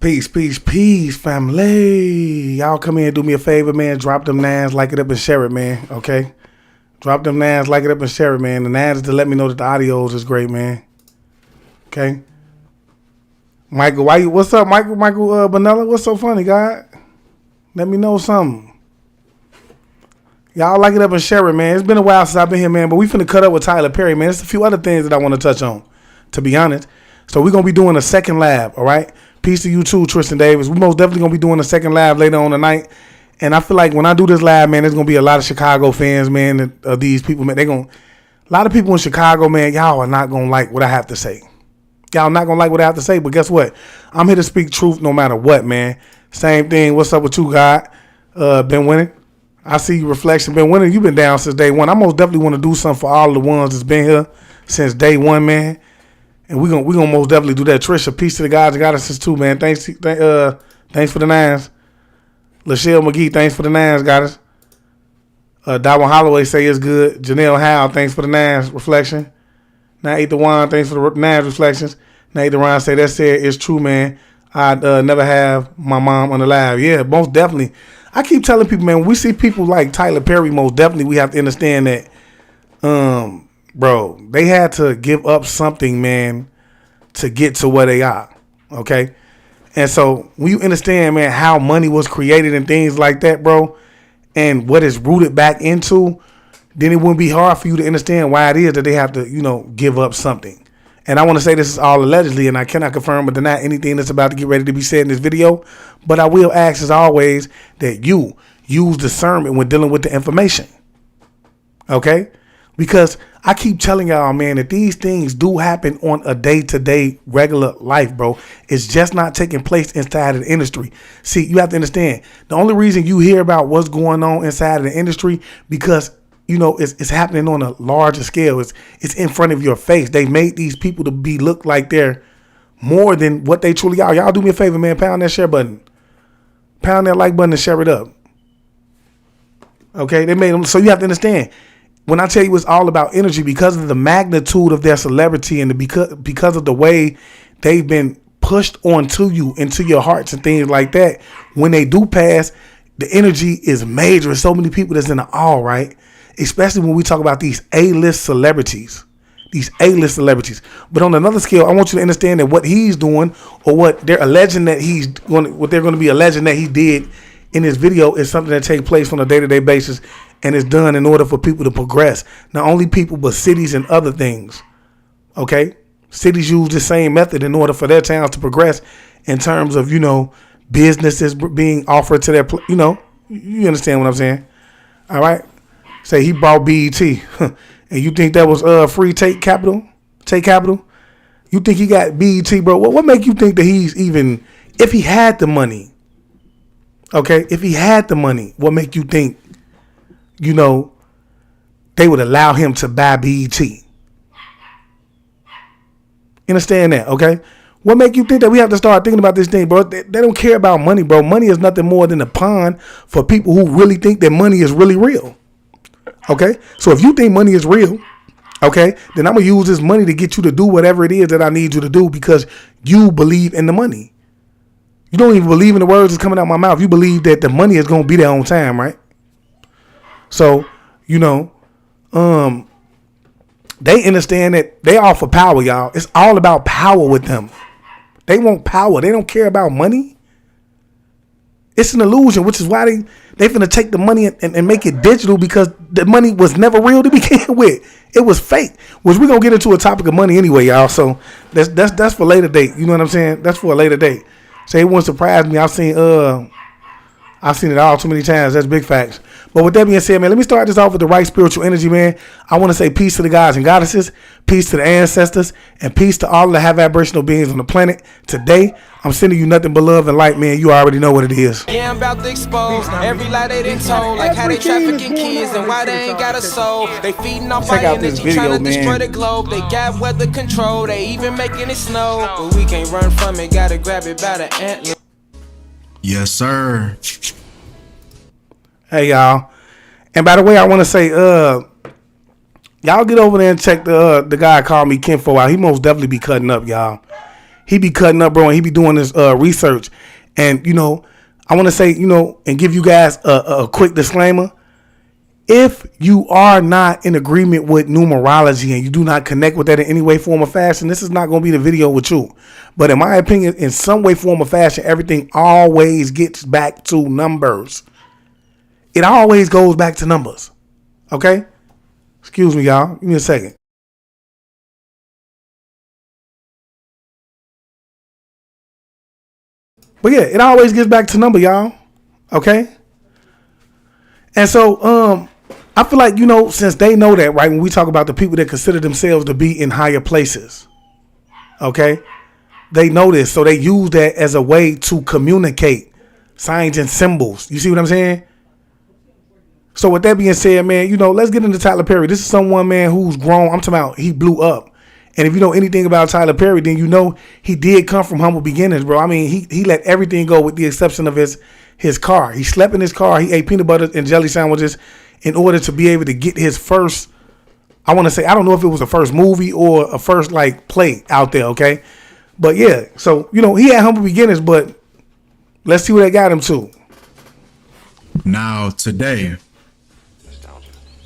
Peace, peace, peace, family. Y'all come in and do me a favor, man. Drop them nines, like it up and share it, man. Okay? Drop them nines, like it up and share it, man. The nines is to let me know that the audios is great, man. Okay? Michael, what's up, Michael Bonella? What's so funny, God? Let me know something. Y'all like it up and share it, man. It's been a while since I've been here, man, but we finna cut up with Tyler Perry, man. There's a few other things that I want to touch on, to be honest. So we're going to be doing a second lab, all right? Peace to you too, Tristan Davis. We most definitely going to be doing a second lab later on tonight. And I feel like when I do this lab, man, there's going to be a lot of Chicago fans, man, of these people, man. A lot of people in Chicago, man, y'all are not going to like what I have to say. Y'all not going to like what I have to say, but guess what? I'm here to speak truth no matter what, man. Same thing. What's up with you, God? Been winning. I see you, Reflection. Been winning. You've been down since day one. I most definitely want to do something for all the ones that's been here since day one, man. And we gonna most definitely do that. Trisha, peace to the guys that got us too, man. Thanks for the nines. Lachelle McGee, thanks for the nines, got us. Darwin Holloway say it's good. Janelle Howe, thanks for the nines. Reflection. Now Ethan Wan, thanks for the nines reflections. Now Ethan Ron say that said it's true, man. I'd never have my mom on the live. Yeah, most definitely. I keep telling people, man, when we see people like Tyler Perry, most definitely we have to understand that bro, they had to give up something, man, to get to where they are, okay? And so when you understand, man, how money was created and things like that, bro, and what it's rooted back into, then it wouldn't be hard for you to understand why it is that they have to, give up something. And I want to say this is all allegedly, and I cannot confirm or deny anything that's about to get ready to be said in this video, but I will ask, as always, that you use discernment when dealing with the information, okay? Because I keep telling y'all, man, that these things do happen on a day-to-day regular life, bro. It's just not taking place inside of the industry. See, you have to understand, the only reason you hear about what's going on inside of the industry because, it's happening on a larger scale. It's in front of your face. They made these people to look like they're more than what they truly are. Y'all do me a favor, man. Pound that share button. Pound that like button and share it up. Okay? They made them. So you have to understand. When I tell you it's all about energy, because of the magnitude of their celebrity and because of the way they've been pushed onto you, into your hearts and things like that, when they do pass, the energy is major. There's so many people that's in the awe, right? Especially when we talk about these A-list celebrities. But on another scale, I want you to understand that what he's doing or what they're alleging that what they're going to be alleging that he did in this video is something that takes place on a day-to-day basis and is done in order for people to progress. Not only people, but cities and other things. Okay? Cities use the same method in order for their towns to progress in terms of, businesses being offered to their, you understand what I'm saying? All right? Say he bought BET. And you think that was free take capital? You think he got BET, bro? What make you think that he's even, if he had the money, okay? If he had the money, what make you think, they would allow him to buy BET? Understand that, okay? What make you think that we have to start thinking about this thing, bro? They don't care about money, bro. Money is nothing more than a pawn for people who really think that money is really real. Okay? So if you think money is real, okay, then I'm going to use this money to get you to do whatever it is that I need you to do because you believe in the money. You don't even believe in the words that's coming out of my mouth. You believe that the money is going to be there on time, right? So, they understand that they offer power, y'all. It's all about power with them. They want power. They don't care about money. It's an illusion, which is why they finna take the money and make it digital because the money was never real to begin with. It was fake. Which we're gonna get into a topic of money anyway, y'all. So that's for later date. You know what I'm saying? That's for a later date. So it won't surprise me. I've seen it all too many times. That's big facts. But with that being said, man, let me start this off with the right spiritual energy, man. I want to say peace to the gods and goddesses, peace to the ancestors, and peace to all the high vibrational beings on the planet. Today, I'm sending you nothing but love and light, man. You already know what it is. Yeah, I'm about to expose every lie they done told, like how they trafficking kids and why they ain't got a soul. They feeding off our energy, trying to destroy the globe. They got weather control, they even making it snow. But we can't run from it, gotta grab it by the antler. Yes, sir. Hey, y'all. And by the way, I want to say, y'all get over there and check the guy called me Kinfo out. He most definitely be cutting up, y'all. he be cutting up, bro, and he be doing this research. And, you know, I want to say, you know, and give you guys a quick disclaimer. If you are not in agreement with numerology and you do not connect with that in any way, form, or fashion, this is not going to be the video with you. But in my opinion, in some way, form, or fashion, everything always gets back to numbers. It always goes back to numbers. Okay? Excuse me, y'all. Give me a second. But yeah, it always gets back to number, y'all. Okay? And so, I feel like, you know, since they know that, right, when we talk about the people that consider themselves to be in higher places, okay, they know this. So they use that as a way to communicate signs and symbols. You see what I'm saying? So with that being said, man, you know, let's get into Tyler Perry. This is someone, man, who's grown. I'm talking about he blew up. And if you know anything about Tyler Perry, then you know he did come from humble beginnings, bro. I mean, he let everything go with the exception of his car. He slept in his car. He ate peanut butter and jelly sandwiches in order to be able to get his first, I want to say, I don't know if it was a first movie or a first, like, play out there, okay? But, yeah, so, you know, he had humble beginnings, but let's see what they got him to. Now, today,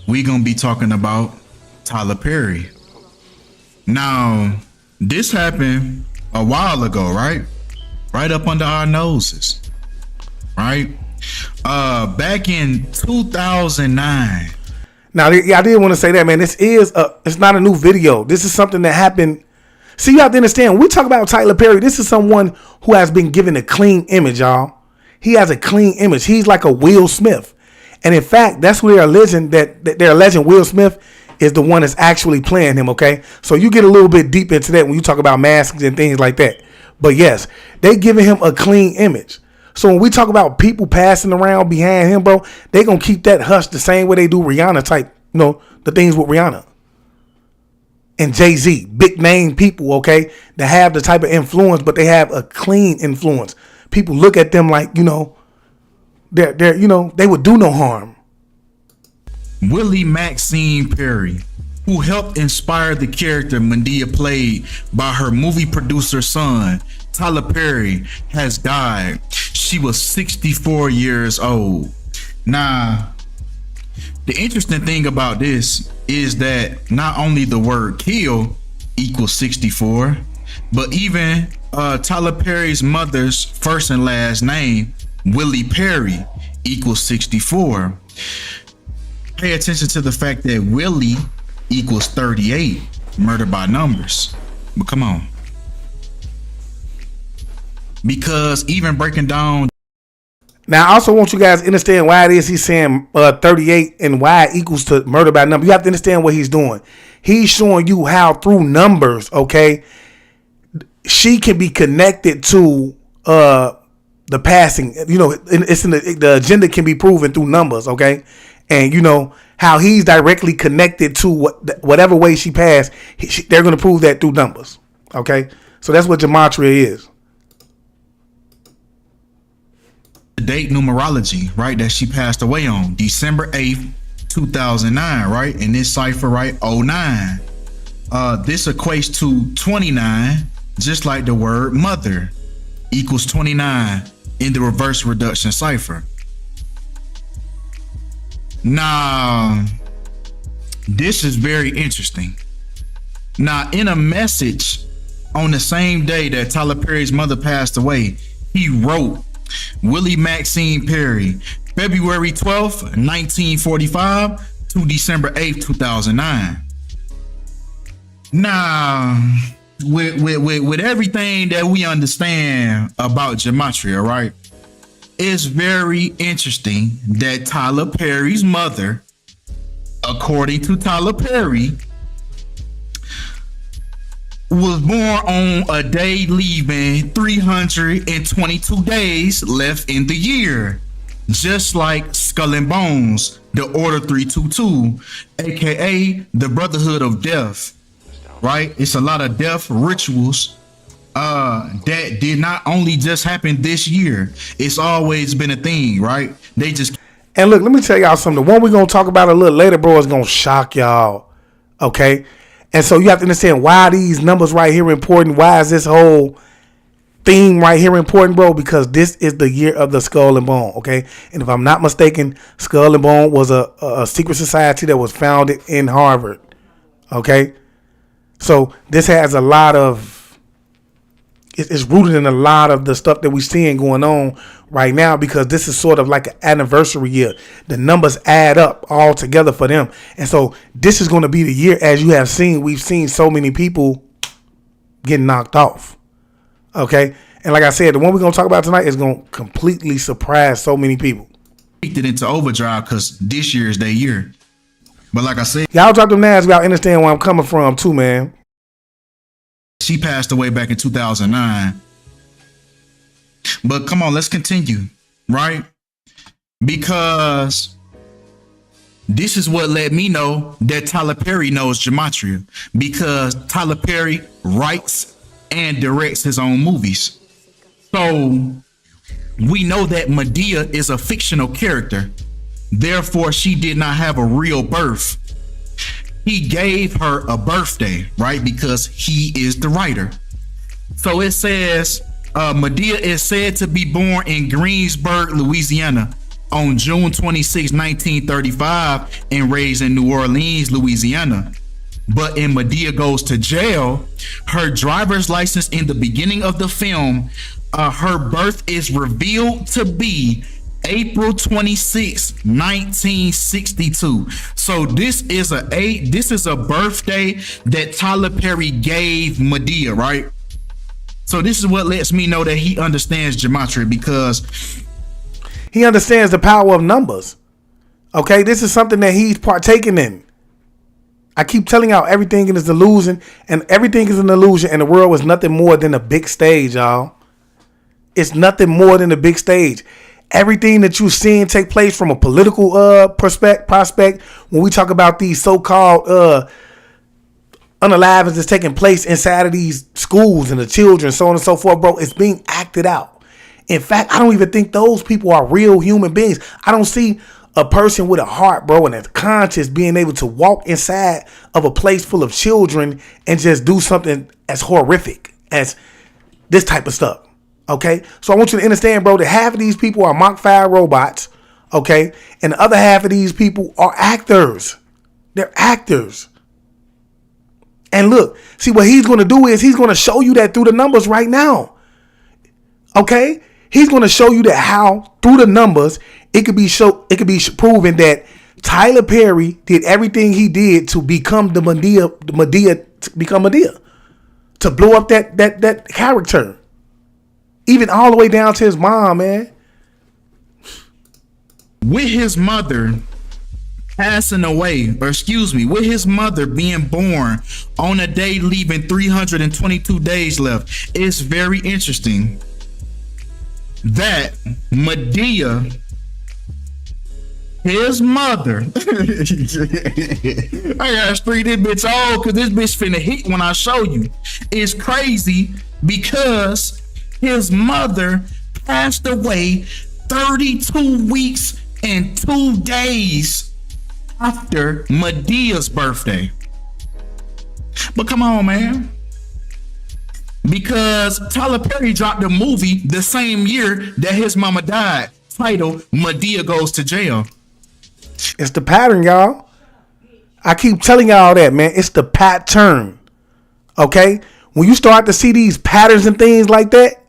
we going to be talking about Tyler Perry. Now, this happened a while ago, right? Right up under our noses, right? Back in 2009. Now, yeah, I did want to say that, man. It's not a new video. This is something that happened. See, you have to understand, when we talk about Tyler Perry, this is someone who has been given a clean image, y'all. He has a clean image. He's like a Will Smith. And in fact, that's who they're alleging that they're alleging Will Smith is the one that's actually playing him, okay? So you get a little bit deep into that when you talk about masks and things like that. But yes, they giving him a clean image. So when we talk about people passing around behind him, bro, they gonna keep that hush the same way they do Rihanna type, you know, the things with Rihanna and Jay-Z, big name people, okay, that have the type of influence, but they have a clean influence. People look at them like, you know, they're you know, they would do no harm. Willie Maxine Perry, who helped inspire the character Madia played by her movie producer son, Tyler Perry, has died. She was 64 years old. Now, the interesting thing about this is that not only the word kill equals 64, but even Tyler Perry's mother's first and last name, Willie Perry, equals 64. Pay attention to the fact that Willie equals 38, murder by numbers. But come on. Because even breaking down. Now, I also want you guys to understand why it is he's saying 38 and why it equals to murder by number. You have to understand what he's doing. He's showing you how through numbers, okay, she can be connected to the passing. You know, it's in the agenda can be proven through numbers, okay? And you know how he's directly connected to whatever way she passed. They're going to prove that through numbers. Okay, so that's what gematria is. The date numerology, right, that she passed away on December 8th, 2009, right? In this cipher, right, 09. This equates to 29, just like the word mother equals 29 in the reverse reduction cipher. Now, this is very interesting. Now, in a message on the same day that Tyler Perry's mother passed away, he wrote, Willie Maxine Perry, February 12th, 1945 to December 8th, 2009. Now, with everything that we understand about gematria, right? It's very interesting that Tyler Perry's mother, according to Tyler Perry, was born on a day leaving 322 days left in the year. Just like Skull and Bones, the Order 322, aka the Brotherhood of Death, right? It's a lot of death rituals that did not only just happen this year. It's always been a thing, right? They just. And look, let me tell y'all something. The one we're going to talk about a little later, bro, is going to shock y'all. Okay? And so you have to understand why these numbers right here are important. Why is this whole theme right here important, bro, because this is the year of the Skull and Bone, okay? And if I'm not mistaken, Skull and Bone was a secret society that was founded in Harvard, okay? So this has a lot of, it's rooted in a lot of the stuff that we're seeing going on right now, because this is sort of like an anniversary year. The numbers add up all together for them. And so this is going to be the year, as you have seen, we've seen so many people getting knocked off. Okay, and like I said, the one we're gonna talk about tonight is gonna completely surprise so many people. Kicked it into overdrive because this year is their year. But like I said, y'all drop them names. Y'all understand where I'm coming from too, man. She passed away back in 2009. But come on, let's continue, right? Because this is what let me know that Tyler Perry knows gematria, because Tyler Perry writes and directs his own movies. So we know that Madia is a fictional character. Therefore, she did not have a real birth. He gave her a birthday, right? Because he is the writer. So it says Madia is said to be born in Greensburg, Louisiana on June 26, 1935 and raised in New Orleans, Louisiana. But in Madia Goes to Jail, her driver's license in the beginning of the film, her birth is revealed to be April 26, 1962. So this is a birthday that Tyler Perry gave Madia, right? So this is what lets me know that he understands gematria, because he understands the power of numbers. Okay, this is something that he's partaking in. I keep telling y'all, everything is an illusion, and everything is an illusion, and the world is nothing more than a big stage, y'all. It's nothing more than a big stage. Everything that you're seeing take place from a political prospect, when we talk about these so-called unalived that's taking place inside of these schools and the children, so on and so forth, bro, it's being acted out. In fact, I don't even think those people are real human beings. I don't see a person with a heart, bro, and a conscience being able to walk inside of a place full of children and just do something as horrific as this type of stuff. Okay, so I want you to understand, bro, that half of these people are Mach 5 robots, okay, and the other half of these people are actors. They're actors. And look, see, what he's going to do is he's going to show you that through the numbers right now. Okay, he's going to show you that how through the numbers it could be proven that Tyler Perry did everything he did to become to become Madia, to blow up that character. Even all the way down to his mom, man. With his mother passing away, with his mother being born on a day leaving 322 days left, it's very interesting that Madia, his mother, I gotta street this bitch old because this bitch finna hit when I show you. It's crazy because his mother passed away 32 weeks and 2 days after Madia's birthday. But come on, man. Because Tyler Perry dropped a movie the same year that his mama died, titled Madia Goes to Jail. It's the pattern, y'all. I keep telling y'all that, man. It's the pattern. Okay? When you start to see these patterns and things like that,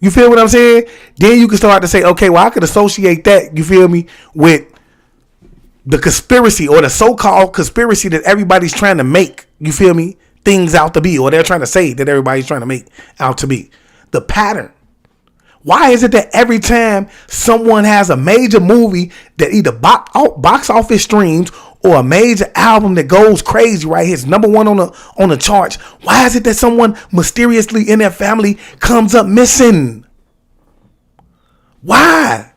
you feel what I'm saying? Then you can start to say, okay, well, I could associate that, you feel me, with the conspiracy or the so-called conspiracy that everybody's trying to make, you feel me, things out to be, or they're trying to say that everybody's trying to make out to be. The pattern. Why is it that every time someone has a major movie that either box office streams or a major album that goes crazy, right, hits number one on the charts, why is it that someone mysteriously in their family comes up missing? Why?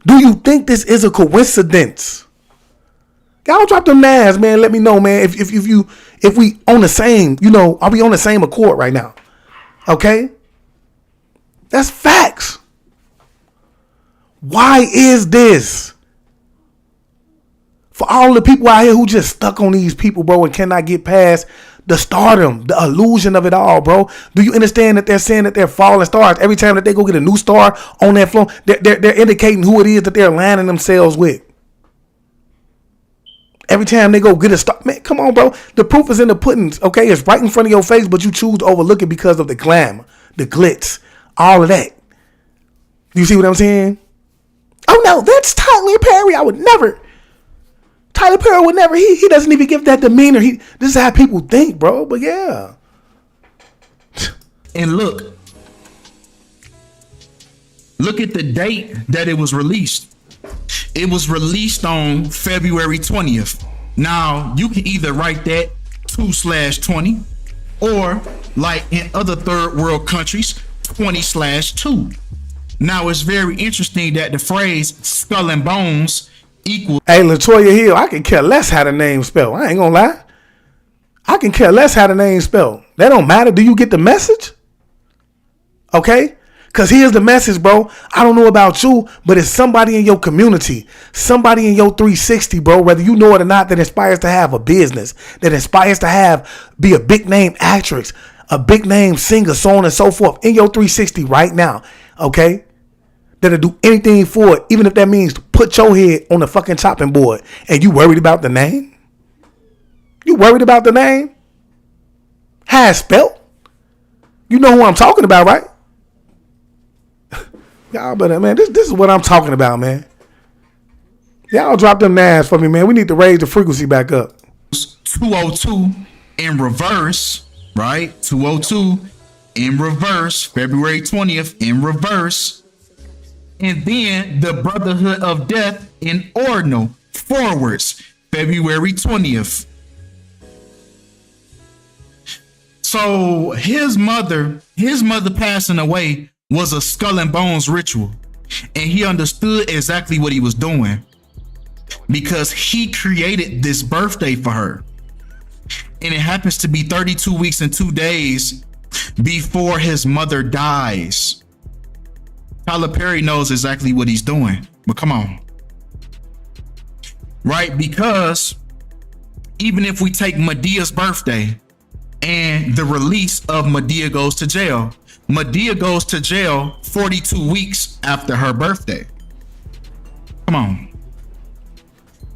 Do you think this is a coincidence? Y'all drop them names, man. Let me know, man. If we on the same, are we on the same accord right now? Okay? That's facts. Why is this? For all the people out here who just stuck on these people, bro, and cannot get past The stardom, the illusion of it all, bro. Do you understand that they're saying that they're falling stars? Every time that they go get a new star on that floor, they're indicating who it is that they're aligning themselves with. Every time they go get a star, man, come on, bro. The proof is in the pudding, okay? It's right in front of your face, but you choose to overlook it because of the glamour, the glitz, all of that. You see what I'm saying? Oh no, that's Tyler Perry. I would never. Tyler Perry would never. He doesn't even give that demeanor. This is how people think, bro. But yeah. And look at the date that it was released. It was released on February 20th. Now you can either write that 2/20, or like in other third world countries, 20/2. Now it's very interesting that the phrase skull and bones equals. Hey, LaToya Hill, I can care less how the name spelled. I ain't gonna lie. I can care less how the name spelled. That don't matter. Do you get the message? Okay? Because here's the message, bro. I don't know about you, but it's somebody in your community, somebody in your 360, bro, whether you know it or not, that inspires to have a business, that inspires to be a big name actress, a big name singer, so on and so forth, in your 360 right now, okay? That'll do anything for it, even if that means put your head on the fucking chopping board. And you worried about the name? You worried about the name? How it's spelled? You know who I'm talking about, right? Y'all better, man, this is what I'm talking about, man. Y'all drop them names for me, man. We need to raise the frequency back up. 202 in reverse, right? 202 in reverse, February 20th in reverse. And then the Brotherhood of Death in ordinal, forwards, February 20th. So his mother passing away was a skull and bones ritual. And he understood exactly what he was doing, because he created this birthday for her. And it happens to be 32 weeks and 2 days before his mother dies. Tyler Perry knows exactly what he's doing, but come on. Right? Because even if we take Madia's birthday and the release of Madia Goes to Jail, Madia goes to jail 42 weeks after her birthday. Come on.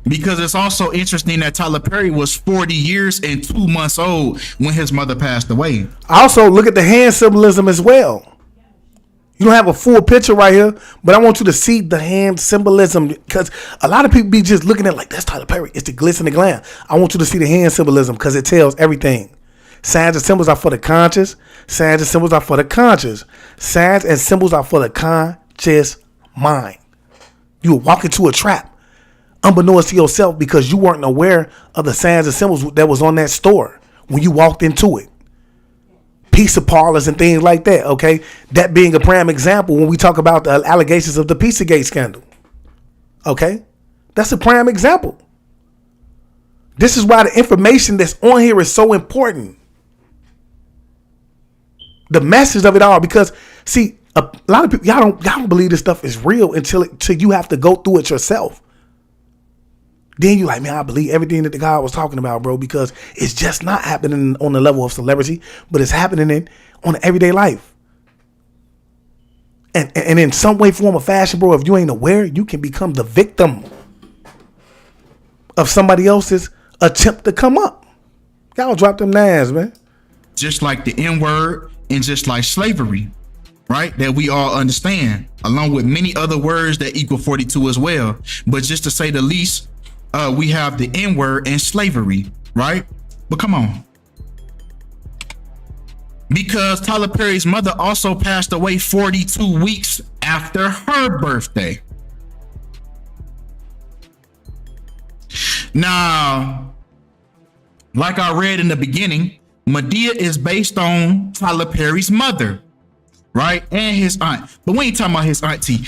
Because it's also interesting that Tyler Perry was 40 years and 2 months old when his mother passed away. Also, look at the hand symbolism as well. You don't have a full picture right here, but I want you to see the hand symbolism, because a lot of people be just looking at like, that's Tyler Perry. It's the glitz and the glam. I want you to see the hand symbolism because it tells everything. Signs and symbols are for the conscious. Signs and symbols are for the conscious. Signs and symbols are for the conscious mind. You will walk into a trap unbeknownst to yourself because you weren't aware of the signs and symbols that was on that store when you walked into it. Pizza parlors and things like that, okay? That being a prime example when we talk about the allegations of the Pizzagate scandal. Okay? That's a prime example. This is why the information that's on here is so important. The message of it all, because see, a lot of people, y'all don't believe this stuff is real until you have to go through it yourself. Then you like, man, I believe everything that the guy was talking about, bro, because it's just not happening on the level of celebrity, but it's happening on everyday life. And in some way, form, or fashion, bro, if you ain't aware, you can become the victim of somebody else's attempt to come up. Y'all drop them names, man. Just like the N-word and just like slavery, right? That we all understand, along with many other words that equal 42 as well. But just to say the least, we have the N-word and slavery, right? But come on. Because Tyler Perry's mother also passed away 42 weeks after her birthday. Now, like I read in the beginning, Madia is based on Tyler Perry's mother, right? And his aunt. But we ain't talking about his auntie.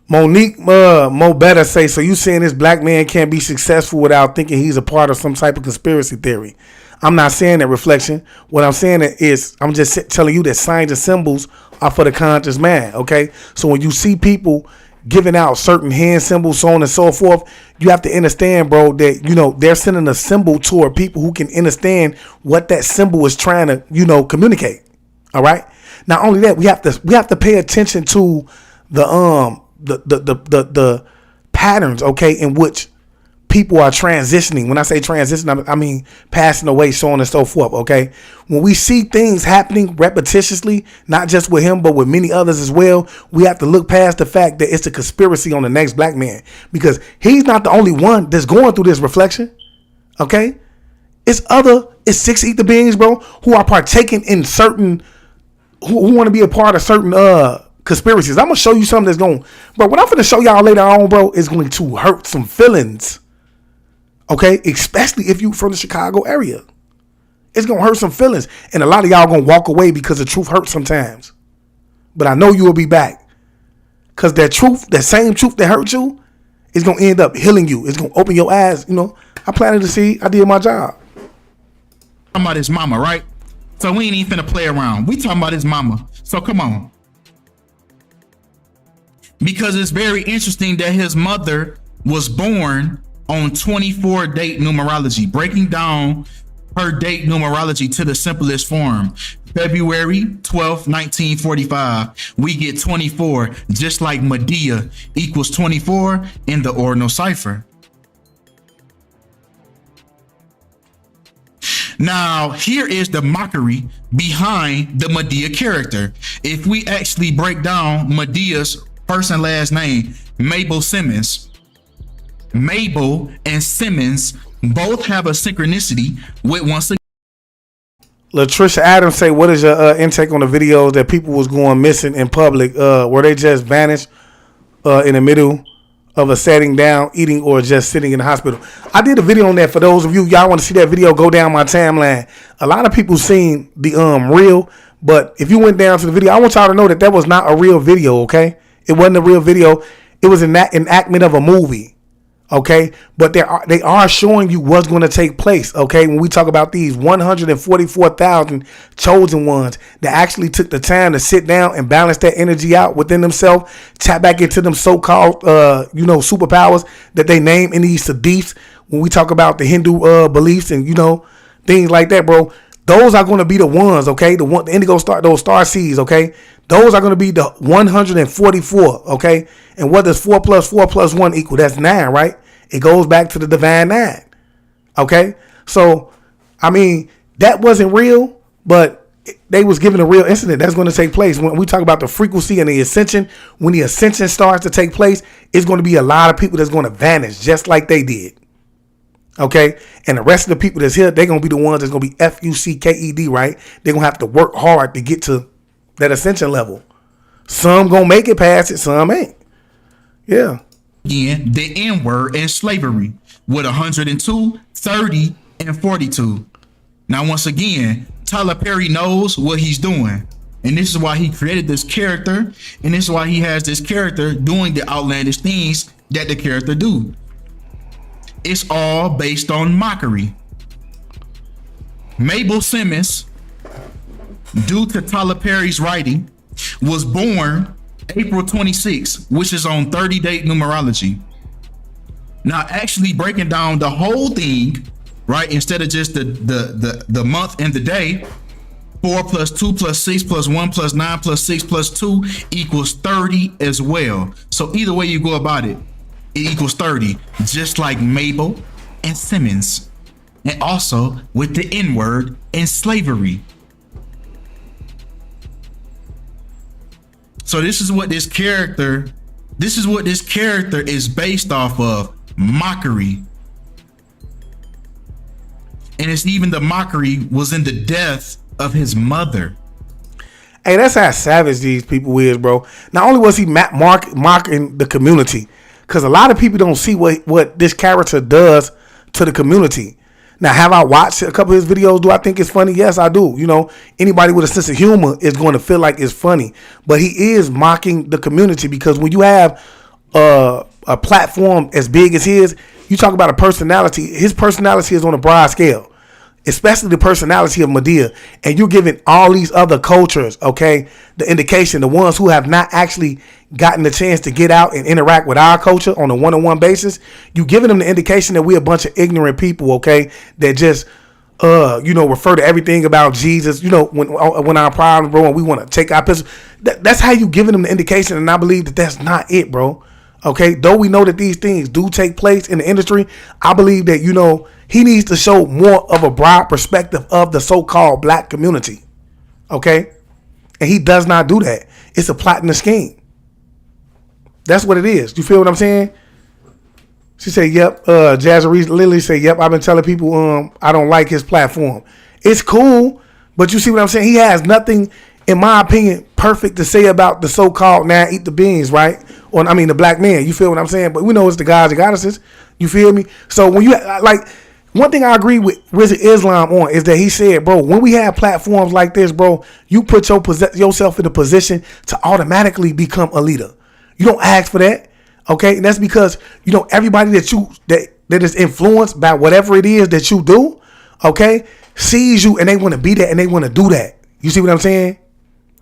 Monique Mo better say, so you saying this black man can't be successful without thinking he's a part of some type of conspiracy theory. I'm not saying that, Reflection. What I'm saying is, I'm just telling you that signs and symbols are for the conscious man, okay? So when you see people giving out certain hand symbols, so on and so forth, you have to understand, bro, that, you know, they're sending a symbol toward people who can understand what that symbol is trying to, you know, communicate. All right. Not only that, we have to pay attention to the patterns, okay, in which people are transitioning. When I say transition, I mean passing away, so on and so forth. Okay, when we see things happening repetitiously, not just with him but with many others as well, we have to look past the fact that it's a conspiracy on the next black man, because he's not the only one that's going through this reflection. Okay, it's 6 ether beings, bro, who are partaking in certain, who want to be a part of certain conspiracies. I'm gonna show you something that's going, bro. What I'm gonna show y'all later on, bro, is going to hurt some feelings. Okay, especially if you from the Chicago area, it's gonna hurt some feelings, and a lot of y'all gonna walk away because the truth hurts sometimes. But I know you will be back, because that truth, that same truth that hurt you, is gonna end up healing you. It's gonna open your eyes. You know, I planted the seed. I did my job. Talking about his mama, right? So we ain't even finna play around. We talking about his mama. So come on. Because it's very interesting that his mother was born on 24 date numerology, breaking down her date numerology to the simplest form. February 12th, 1945, we get 24, just like Madia equals 24 in the ordinal cipher. Now, here is the mockery behind the Madia character. If we actually break down Madia's first and last name, Mabel Simmons. Mabel and Simmons both have a synchronicity with once again. Latricia Adams say, what is your intake on the videos that people was going missing in public? Were they just vanished in the middle of a setting down, eating, or just sitting in the hospital? I did a video on that. For those of you, y'all want to see that video, go down my timeline. A lot of people seen the reel, but if you went down to the video, I want y'all to know that was not a real video, okay? It wasn't a real video. It was an enactment of a movie, okay? But they are showing you what's going to take place, okay? When we talk about these 144,000 chosen ones that actually took the time to sit down and balance that energy out within themselves, tap back into them so-called, superpowers that they name in these hadiths. When we talk about the Hindu beliefs and, things like that, bro, those are going to be the ones, okay? The indigo star, those star seeds, okay? Those are going to be the 144, okay? And what does 4 plus 4 plus 1 equal? That's 9, right? It goes back to the divine 9, okay? So, I mean, that wasn't real, but they was given a real incident that's going to take place. When we talk about the frequency and the ascension, when the ascension starts to take place, it's going to be a lot of people that's going to vanish just like they did, okay? And the rest of the people that's here, they're going to be the ones that's going to be FUCKED, right? They're going to have to work hard to get to that ascension level. Some gonna make it past it, some ain't. Yeah. Again, the N word and slavery with 102, 30, and 42. Now, once again, Tyler Perry knows what he's doing. And this is why he created this character. And this is why he has this character doing the outlandish things that the character do. It's all based on mockery. Mabel Simmons, due to Tyler Perry's writing, was born April 26, which is on 30 date numerology. Now, actually breaking down the whole thing, right, instead of just the month and the day, 4 plus 2 plus 6 plus 1 plus 9 plus 6 plus 2 equals 30 as well. So either way you go about it, it equals 30, just like Mabel and Simmons. And also with the N word and slavery. So this is what this character is based off of, mockery. And it's even the mockery was in the death of his mother. Hey, that's how savage these people is, bro. Not only was he mocking the community, because a lot of people don't see what this character does to the community. Now, have I watched a couple of his videos? Do I think it's funny? Yes, I do. Anybody with a sense of humor is going to feel like it's funny. But he is mocking the community, because when you have a platform as big as his, you talk about a personality. His personality is on a broad scale. especially the personality of Madia, and you're giving all these other cultures, okay, the indication, the ones who have not actually gotten the chance to get out and interact with our culture on a one-on-one basis, you giving them the indication that we're a bunch of ignorant people, okay, that just refer to everything about Jesus, when our problems, bro, and we want to take our piss. That's how you giving them the indication, and I believe that that's not it, bro. Okay, though we know that these things do take place in the industry, I believe that, he needs to show more of a broad perspective of the so-called black community. Okay? And he does not do that. It's a plot and a scheme. That's what it is. You feel what I'm saying? She said, yep. Jazzarese Lily said, yep, I've been telling people I don't like his platform. It's cool, but you see what I'm saying? He has nothing, in my opinion, perfect to say about the so-called now eat the beans, right? Or the black man. You feel what I'm saying? But we know it's the gods and goddesses. You feel me? So when you one thing I agree with Rizzy Islam on is that he said, bro, when we have platforms like this, bro, you put yourself in a position to automatically become a leader. You don't ask for that, okay? And that's because, everybody that is influenced by whatever it is that you do, okay, sees you and they want to be that and they want to do that. You see what I'm saying?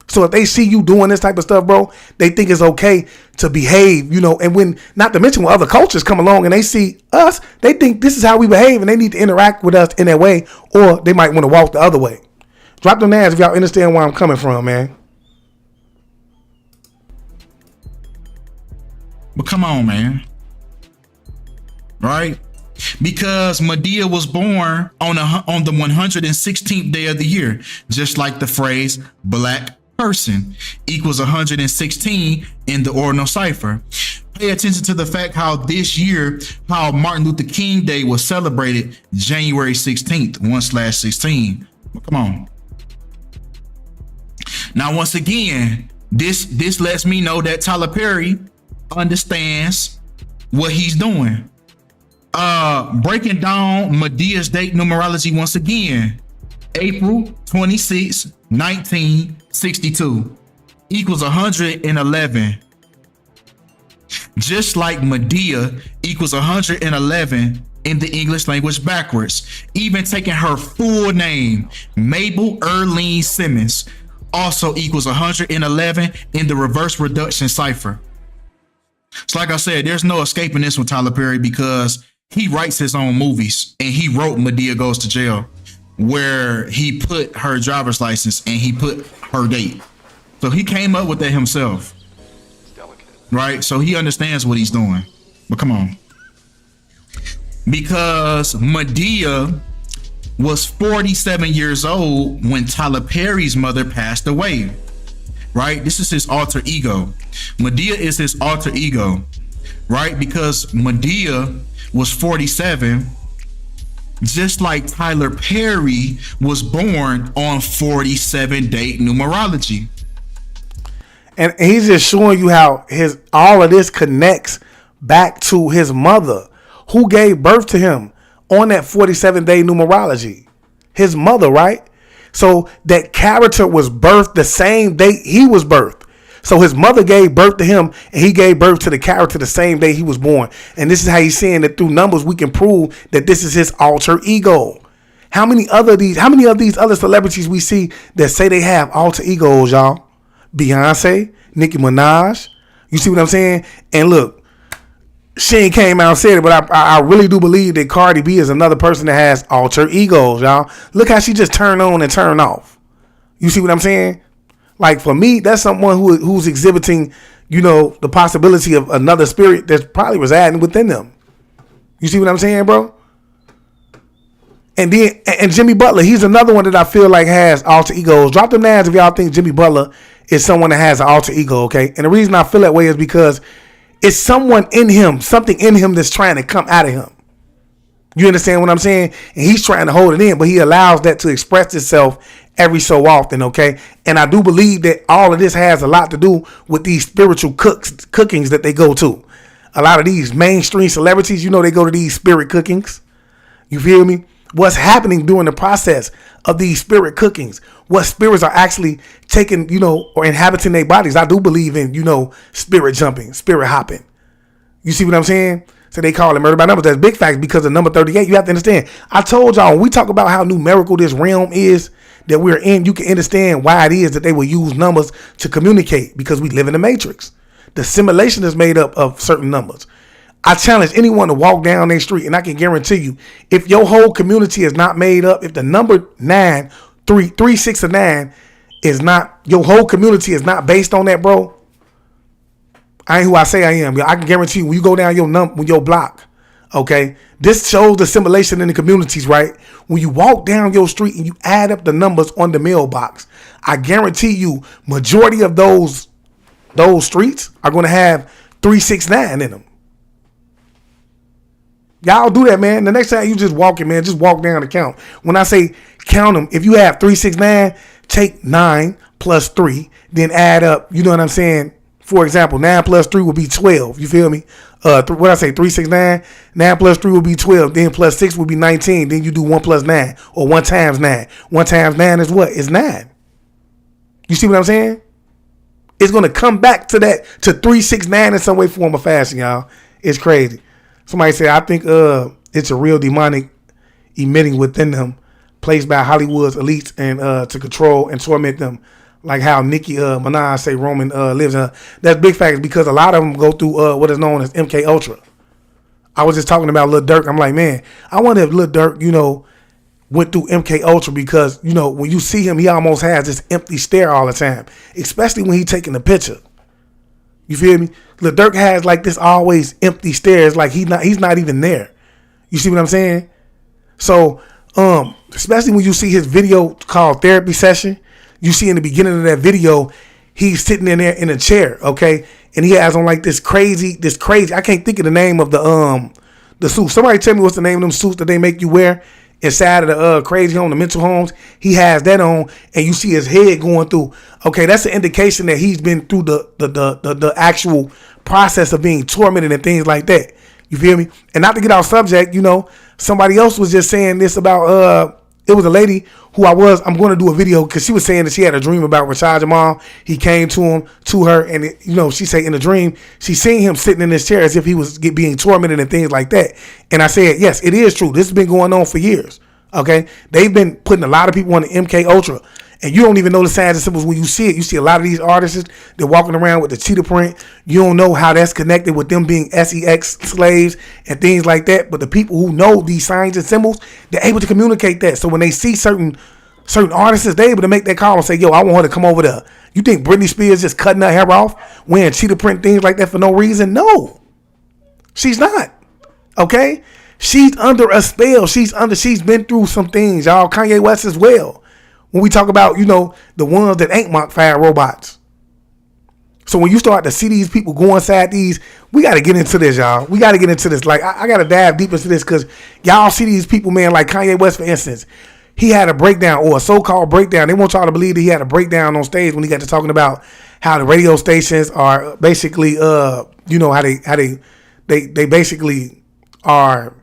So if they see you doing this type of stuff, bro, they think it's okay to behave, and when, not to mention when other cultures come along and they see us, they think this is how we behave and they need to interact with us in that way, or they might want to walk the other way. Drop them names if y'all understand where I'm coming from, man. But come on, man. Right? Because Madia was born on the 116th day of the year, just like the phrase black person equals 116 in the ordinal cipher. Pay attention to the fact how this year, how Martin Luther King Day was celebrated January 16th, 1/16. Well, come on. Now, once again, this lets me know that Tyler Perry understands what he's doing. Breaking down Madia's date numerology once again. April 26, 1962 equals 111. Just like Madia equals 111 in the English language backwards. Even taking her full name, Mabel Earlene Simmons, also equals 111 in the reverse reduction cipher. So like I said, there's no escaping this with Tyler Perry because he writes his own movies, and he wrote Madia Goes to Jail, where he put her driver's license and he put her date. So he came up with that himself. Right? So he understands what he's doing. But come on. Because Madia was 47 years old when Tyler Perry's mother passed away. Right? This is his alter ego. Madia is his alter ego. Right? Because Madia was 47, just like Tyler Perry was born on 47 date numerology. And he's just showing you how all of this connects back to his mother, who gave birth to him on that 47-day numerology. His mother, right? So that character was birthed the same day he was birthed. So his mother gave birth to him, and he gave birth to the character the same day he was born. And this is how he's saying that through numbers we can prove that this is his alter ego. How many of these other celebrities we see that say they have alter egos, y'all? Beyonce, Nicki Minaj. You see what I'm saying? And look, she ain't came out and said it, but I really do believe that Cardi B is another person that has alter egos, y'all. Look how she just turned on and turned off. You see what I'm saying? Like, for me, that's someone who's exhibiting, the possibility of another spirit that's probably residing within them. You see what I'm saying, bro? And then, and Jimmy Butler, he's another one that I feel like has alter egos. Drop them names if y'all think Jimmy Butler is someone that has an alter ego, okay? And the reason I feel that way is because it's someone in him, something in him that's trying to come out of him. You understand what I'm saying? And he's trying to hold it in, but he allows that to express itself every so often, okay? And I do believe that all of this has a lot to do with these spiritual cookings that they go to. A lot of these mainstream celebrities, they go to these spirit cookings. You feel me? What's happening during the process of these spirit cookings? What spirits are actually taking, or inhabiting their bodies? I do believe in, spirit jumping, spirit hopping. You see what I'm saying? So they call it murder by numbers. That's big facts because of number 38. You have to understand. I told y'all, when we talk about how numerical this realm is that we're in, you can understand why it is that they will use numbers to communicate, because we live in the matrix. The simulation is made up of certain numbers. I challenge anyone to walk down their street, and I can guarantee you, if your whole community is not made up, if the number 9, 3, 6, or 9 is not, your whole community is not based on that, bro, I ain't who I say I am. I can guarantee you, when you go down your block, okay, this shows the simulation in the communities, right? When you walk down your street and you add up the numbers on the mailbox, I guarantee you, majority of those streets are going to have 369 in them. Y'all do that, man. The next time you just walking, man, just walk down the count. When I say count them, if you have 369, take 9 plus 3, then add up. You know what I'm saying? For example, 9 plus 3 will be 12. You feel me? What I say, 369, 9 plus 3 will be 12. Then plus 6 will be 19. Then you do 1 plus 9, or 1 times 9. 1 times 9 is what? It's 9. You see what I'm saying? It's going to come back to that, to 369 in some way, form, or fashion, y'all. It's crazy. Somebody said, I think it's a real demonic emitting within them, placed by Hollywood's elites and to control and torment them. Like how Nicki Minaj say Roman lives in her. That's big facts, because a lot of them go through what is known as MK Ultra. I was just talking about Lil Durk. I'm like, man, I wonder if Lil Durk, went through MK Ultra, because, when you see him, he almost has this empty stare all the time, especially when he's taking a picture. You feel me? Lil Durk has like this always empty stare. It's like he's not even there. You see what I'm saying? So, especially when you see his video called Therapy Session, you see in the beginning of that video, he's sitting in there in a chair, okay? And he has on like this crazy, I can't think of the name of the suit. Somebody tell me what's the name of them suits that they make you wear inside of the crazy home, the mental homes. He has that on, and you see his head going through. Okay, that's an indication that he's been through the actual process of being tormented and things like that. You feel me? And not to get off subject, somebody else was just saying this about it was a lady who I'm going to do a video, because she was saying that she had a dream about Rashad Jamal. He came to her, and she said in the dream, she seen him sitting in this chair as if he was being tormented and things like that. And I said, yes, it is true. This has been going on for years. Okay, they've been putting a lot of people on the MK Ultra, and you don't even know the signs and symbols when you see it. You see a lot of these artists, they're walking around with the cheetah print. You don't know how that's connected with them being sex slaves and things like that. But the people who know these signs and symbols, they're able to communicate that. So when they see certain artists, they're able to make that call and say, yo, I want her to come over there. You think Britney Spears just cutting her hair off, wearing cheetah print, things like that for no reason? No, she's not. Okay, she's under a spell. She's been through some things, y'all. Kanye West as well. When we talk about, the ones that ain't Mach 5 robots. So when you start to see these people go inside these, we got to get into this, y'all. We got to get into this. Like, I got to dive deep into this, because y'all see these people, man, like Kanye West, for instance. He had a breakdown, or a so-called breakdown. They want y'all to believe that he had a breakdown on stage when he got to talking about how the radio stations are basically, how they basically are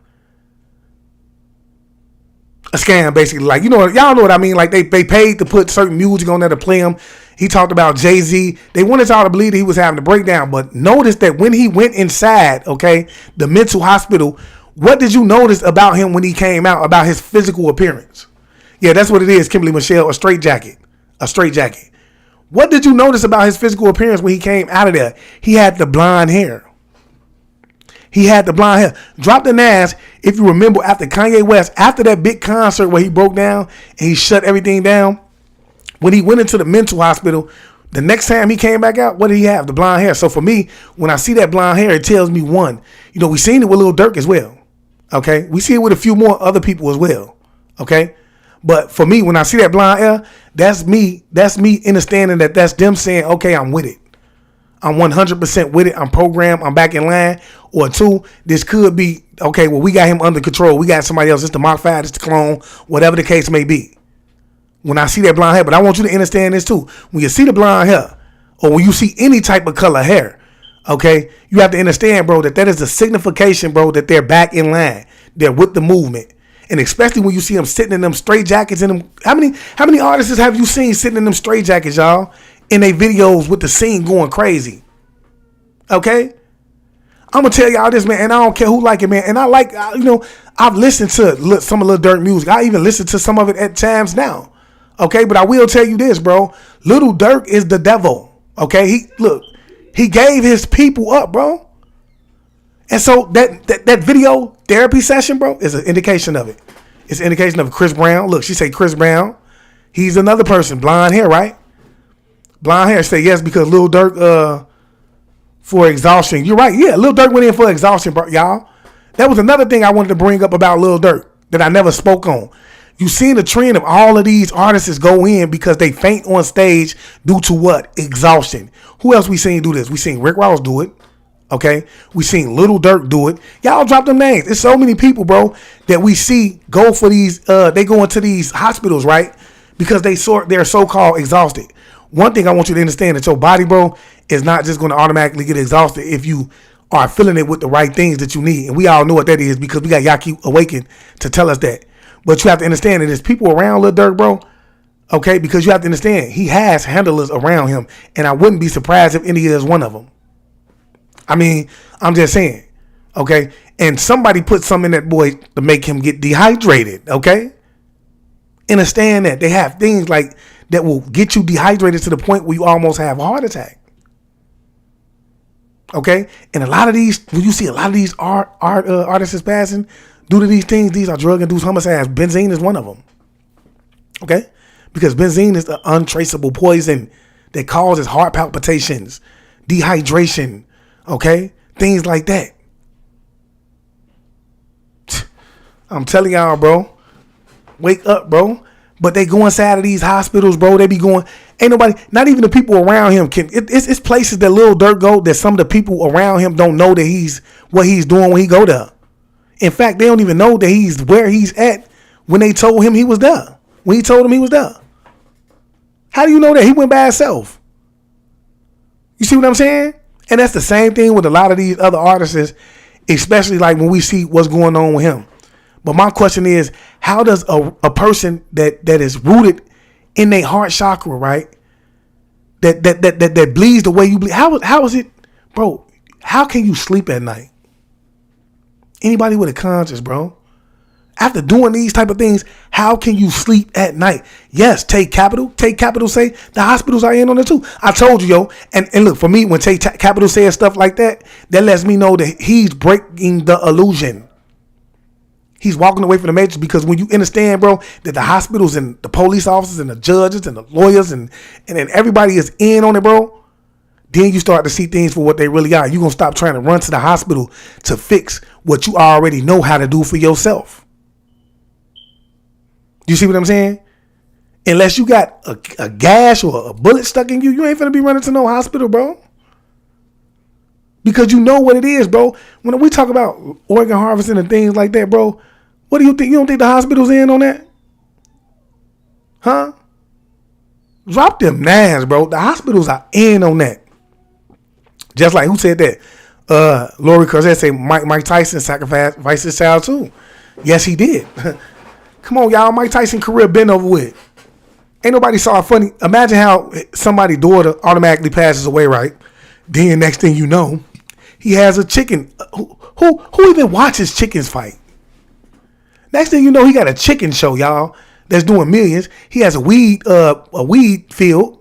a scam, basically. Like, y'all know what I mean. Like, they paid to put certain music on there to play them. He talked about Jay-Z. They wanted y'all to believe that he was having a breakdown. But notice that when he went inside, okay, the mental hospital, what did you notice about him when he came out, about his physical appearance? Yeah, that's what it is, Kimberly Michelle, a straight jacket. What did you notice about his physical appearance when he came out of there? He had the blonde hair. Drop the Nas, if you remember, after Kanye West, after that big concert where he broke down and he shut everything down, when he went into the mental hospital, the next time he came back out, what did he have? The blonde hair. So for me, when I see that blonde hair, it tells me one, we seen it with Lil Durk as well. Okay. We see it with a few more other people as well. Okay. But for me, when I see that blonde hair, that's me understanding that that's them saying, okay, I'm with it. I'm 100% with it. I'm programmed. I'm back in line. Or two, this could be, okay, well, we got him under control. We got somebody else. It's the Mach 5, it's the clone, whatever the case may be. When I see that blonde hair, but I want you to understand this too. When you see the blonde hair, or when you see any type of color hair, okay, you have to understand, bro, that is a signification, bro, that they're back in line. They're with the movement. And especially when you see them sitting in them straight jackets in them. How many artists have you seen sitting in them straight jackets, y'all, in their videos with the scene going crazy? Okay? I'm gonna tell y'all this, man, and I don't care who like it, man. And I like, I've listened to some of Lil Durk music. I even listen to some of it at times now. Okay, but I will tell you this, bro. Little Durk is the devil. Okay, he gave his people up, bro. And so that video therapy session, bro, is an indication of it. It's an indication of Chris Brown. Look, she say Chris Brown. He's another person, blonde hair, right? Blonde hair. Say yes because Lil Durk, for exhaustion. You're right. Yeah, Lil Durk went in for exhaustion, bro, y'all. That was another thing I wanted to bring up about Lil Durk that I never spoke on. You seen the trend of all of these artists go in because they faint on stage due to what? Exhaustion. Who else we seen do this? We seen Rick Ross do it. Okay. We seen Lil Durk do it. Y'all drop them names. There's so many people, bro, that we see go for these, they go into these hospitals, right? Because they're so-called exhausted. One thing I want you to understand that your body, bro, is not just going to automatically get exhausted if you are filling it with the right things that you need. And we all know what that is because we got Yaki Awakened to tell us that. But you have to understand that there's people around Lil Durk, bro, okay? Because you have to understand, he has handlers around him. And I wouldn't be surprised if any is one of them. I mean, I'm just saying, okay? And somebody put something in that boy to make him get dehydrated, okay? Understand that. They have things like that will get you dehydrated to the point where you almost have a heart attack. Okay? And a lot of these, when you see a lot of these artists passing due to these things, these are drug-induced homicides. Benzene is one of them. Okay? Because benzene is the untraceable poison that causes heart palpitations, dehydration, okay? Things like that. I'm telling y'all, bro. Wake up, bro. But they go inside of these hospitals, bro. They be going, ain't nobody, not even the people around him can. It's places that Lil Durk go that some of the people around him don't know that what he's doing when he go there. In fact, they don't even know that he's where he's at when they told him he was there. When he told him he was there. How do you know that? He went by himself. You see what I'm saying? And that's the same thing with a lot of these other artists, especially like when we see what's going on with him. But my question is, how does a person that is rooted in their heart chakra, right? That bleeds the way you bleed. How is it, bro? How can you sleep at night? Anybody with a conscience, bro. After doing these type of things, how can you sleep at night? Yes, Take Capital say the hospitals are in on it too. I told you, yo. And look, for me, when Take Capital says stuff like that, that lets me know that he's breaking the illusion. He's walking away from the matrix because when you understand, bro, that the hospitals and the police officers and the judges and the lawyers and then everybody is in on it, bro, then you start to see things for what they really are. You're going to stop trying to run to the hospital to fix what you already know how to do for yourself. You see what I'm saying? Unless you got a gash or a bullet stuck in you, you ain't finna be running to no hospital, bro. Because you know what it is, bro. When we talk about organ harvesting and things like that, bro, what do you think? You don't think the hospital's in on that? Huh? Drop them nines, bro. The hospitals are in on that. Just like who said that? Lori Corzette say Mike Tyson sacrificed his child too. Yes, he did. Come on, y'all. Mike Tyson's career been over with. Ain't nobody saw it funny. Imagine how somebody's daughter automatically passes away, right? Then next thing you know, he has a chicken. Who even watches chickens fight? Next thing you know, he got a chicken show, y'all, that's doing millions. He has a weed field.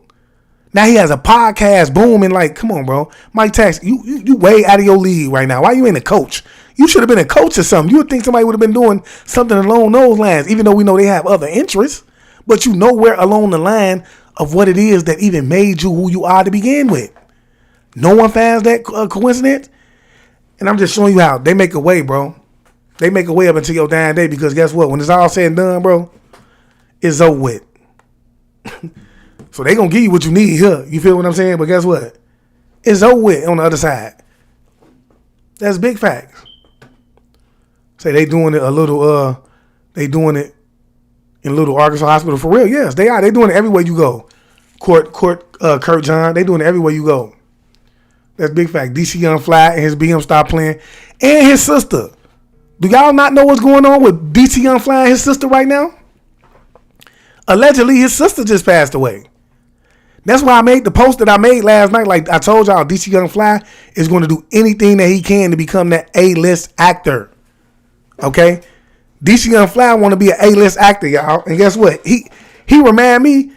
Now he has a podcast booming. Like, come on, bro. Mike Tyson, you way out of your league right now. Why you ain't a coach? You should have been a coach or something. You would think somebody would have been doing something along those lines, even though we know they have other interests. But you know where along the line of what it is that even made you who you are to begin with. No one finds that coincidence. And I'm just showing you how they make a way, bro. They make a way up until your dying day because guess what? When it's all said and done, bro, it's over with. So they going to give you what you need here. You feel what I'm saying? But guess what? It's over with on the other side. That's big facts. Say they doing it they doing it in Little Arkansas Hospital for real. Yes, they are. They doing it everywhere you go. Kurt John, they doing it everywhere you go. That's big fact. DC Young Fly and his BM stopped playing. And his sister. Do y'all not know what's going on with DC Young Fly and his sister right now? Allegedly, his sister just passed away. That's why I made the post that I made last night. Like I told y'all, DC Young Fly is going to do anything that he can to become that A-list actor. Okay? DC Young Fly want to be an A-list actor, y'all. And guess what? He remind me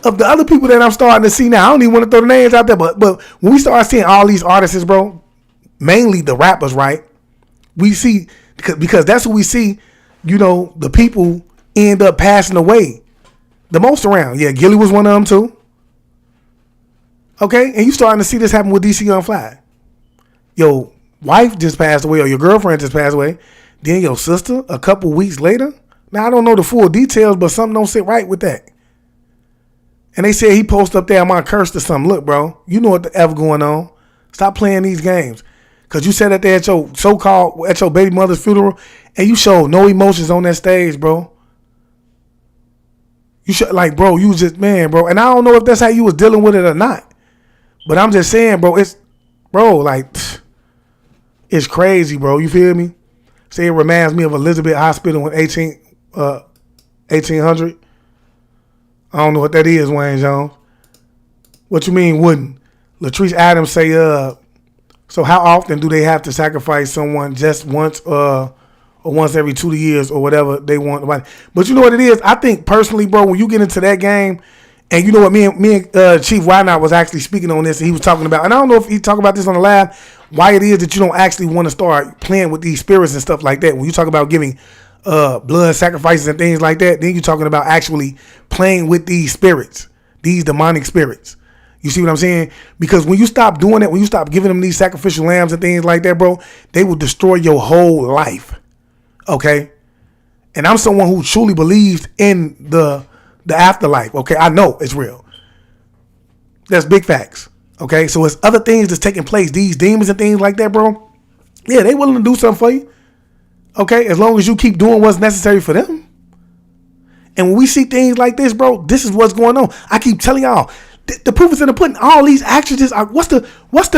of the other people that I'm starting to see now. I don't even want to throw the names out there, but when we start seeing all these artists, bro, mainly the rappers, right? We see, because that's what we see, the people end up passing away the most around. Yeah, Gilly was one of them too. Okay, and you starting to see this happen with DC Young Fly. Your wife just passed away, or your girlfriend just passed away. Then your sister a couple weeks later. Now I don't know the full details, but something don't sit right with that. And they said he posted up there, "I'm on cursed or something." Look, bro, you know what the F going on. Stop playing these games. Cause you said that there at your at your baby mother's funeral, and you showed no emotions on that stage, bro. You should, like, bro, you just, man, bro. And I don't know if that's how you was dealing with it or not. But I'm just saying, bro, it's crazy, bro. You feel me? Say it reminds me of Elizabeth Hospital in 1800. I don't know what that is, Wayne Jones. What you mean wouldn't? Latrice Adams say, so how often do they have to sacrifice someone, just once or once every 2 years or whatever they want? But you know what it is? I think personally, bro, when you get into that game, and you know what, me and Chief Wynot was actually speaking on this, and he was talking about, and I don't know if he talked about this on the live, why it is that you don't actually want to start playing with these spirits and stuff like that. When you talk about giving blood sacrifices and things like that, then you're talking about actually playing with these spirits, these demonic spirits. You see what I'm saying? Because when you stop doing that, when you stop giving them these sacrificial lambs and things like that, bro, they will destroy your whole life. Okay? And I'm someone who truly believes in the afterlife. Okay? I know it's real. That's big facts. Okay? So it's other things that's taking place. These demons and things like that, bro. Yeah, they willing to do something for you. Okay? As long as you keep doing what's necessary for them. And when we see things like this, bro, this is what's going on. I keep telling y'all, the proof is in the pudding. All these actresses are, what's the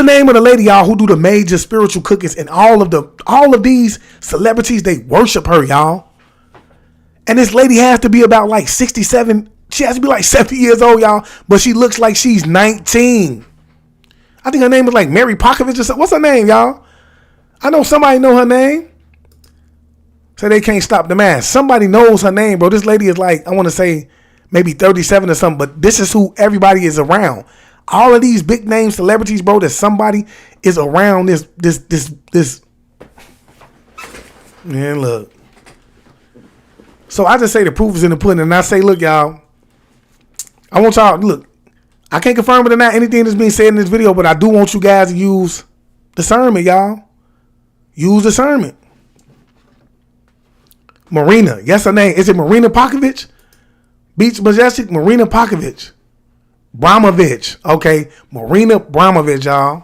name of the lady, y'all, who do the major spiritual cookings, and all of these celebrities, they worship her, y'all. And this lady has to be about like 67. She has to be like 70 years old, y'all, but she looks like she's 19. I think her name is like Mary Popovich or something. What's her name, y'all? I know somebody know her name. So they can't stop the man. Somebody knows her name, bro. This lady is like, I want to say maybe 37 or something, but this is who everybody is around. All of these big name celebrities, bro, that somebody is around this. Man, look. So I just say the proof is in the pudding, and I say, look, y'all, I want y'all, look, I can't confirm it or not, anything that's being said in this video, but I do want you guys to use discernment, y'all. Use discernment. Marina, yes, her name. Is it Marina Popovich? Beach Majestic, Marina Popovich. Bramovich. Okay, Marina Bramovich, y'all.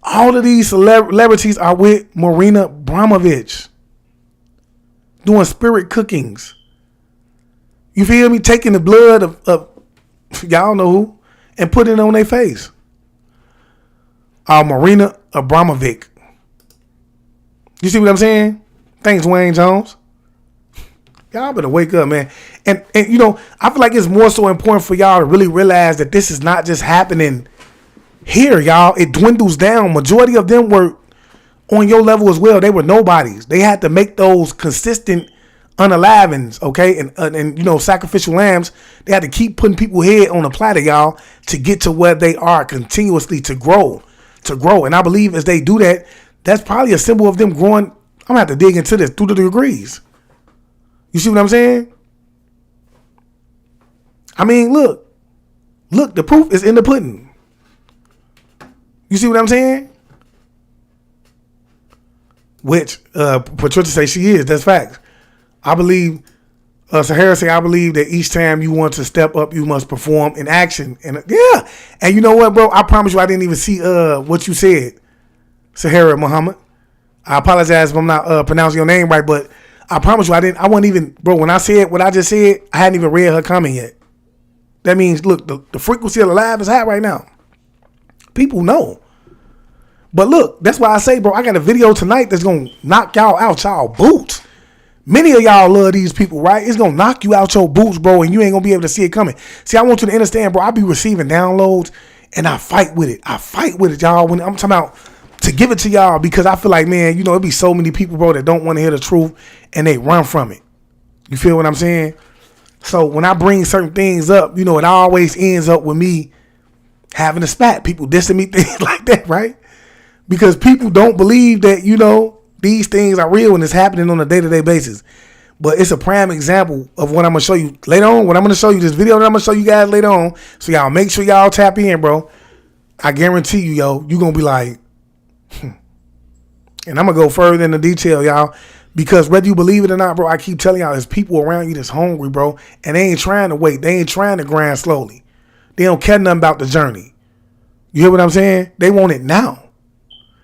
All of these celebrities are with Marina Bramovich. Doing spirit cookings. You feel me? Taking the blood of y'all know who and putting it on their face. Marina Abramovic. You see what I'm saying? Thanks, Wayne Jones. Y'all better wake up, man. And you know, I feel like it's more so important for y'all to really realize that this is not just happening here, y'all. It dwindles down. Majority of them were on your level as well. They were nobodies. They had to make those consistent unalivings, okay? And you know, sacrificial lambs. They had to keep putting people's head on a platter, y'all, to get to where they are continuously to grow. And I believe as they do that, that's probably a symbol of them growing. I'm gonna have to dig into this through the degrees. You see what I'm saying? I mean, look, the proof is in the pudding. You see what I'm saying? Which Patricia say she is. That's facts. I believe, Sahara say, I believe that each time you want to step up, you must perform in action. And yeah, and you know what, bro? I promise you, I didn't even see what you said, Sahara Muhammad. I apologize if I'm not pronouncing your name right, but I promise you, I wasn't even, bro, when I said what I just said, I hadn't even read her comment yet. That means, look, the frequency of the live is high right now. People know. But look, that's why I say, bro, I got a video tonight that's going to knock y'all out y'all boots. Many of y'all love these people, right? It's gonna knock you out your boots, bro, and you ain't gonna be able to see it coming. See, I want you to understand, bro. I be receiving downloads, and I fight with it. I fight with it, y'all. When I'm talking about to give it to y'all, because I feel like, man, you know, it be so many people, bro, that don't want to hear the truth, and they run from it. You feel what I'm saying? So when I bring certain things up, you know, it always ends up with me having a spat. People dissing me, things like that, right? Because people don't believe that, you know, these things are real and it's happening on a day-to-day basis. But it's a prime example of what I'm going to show you later on. What I'm going to show you, this video that I'm going to show you guys later on. So y'all make sure y'all tap in, bro. I guarantee you, yo, you going to be like, and I'm going to go further into detail, y'all. Because whether you believe it or not, bro, I keep telling y'all, there's people around you that's hungry, bro. And they ain't trying to wait. They ain't trying to grind slowly. They don't care nothing about the journey. You hear what I'm saying? They want it now.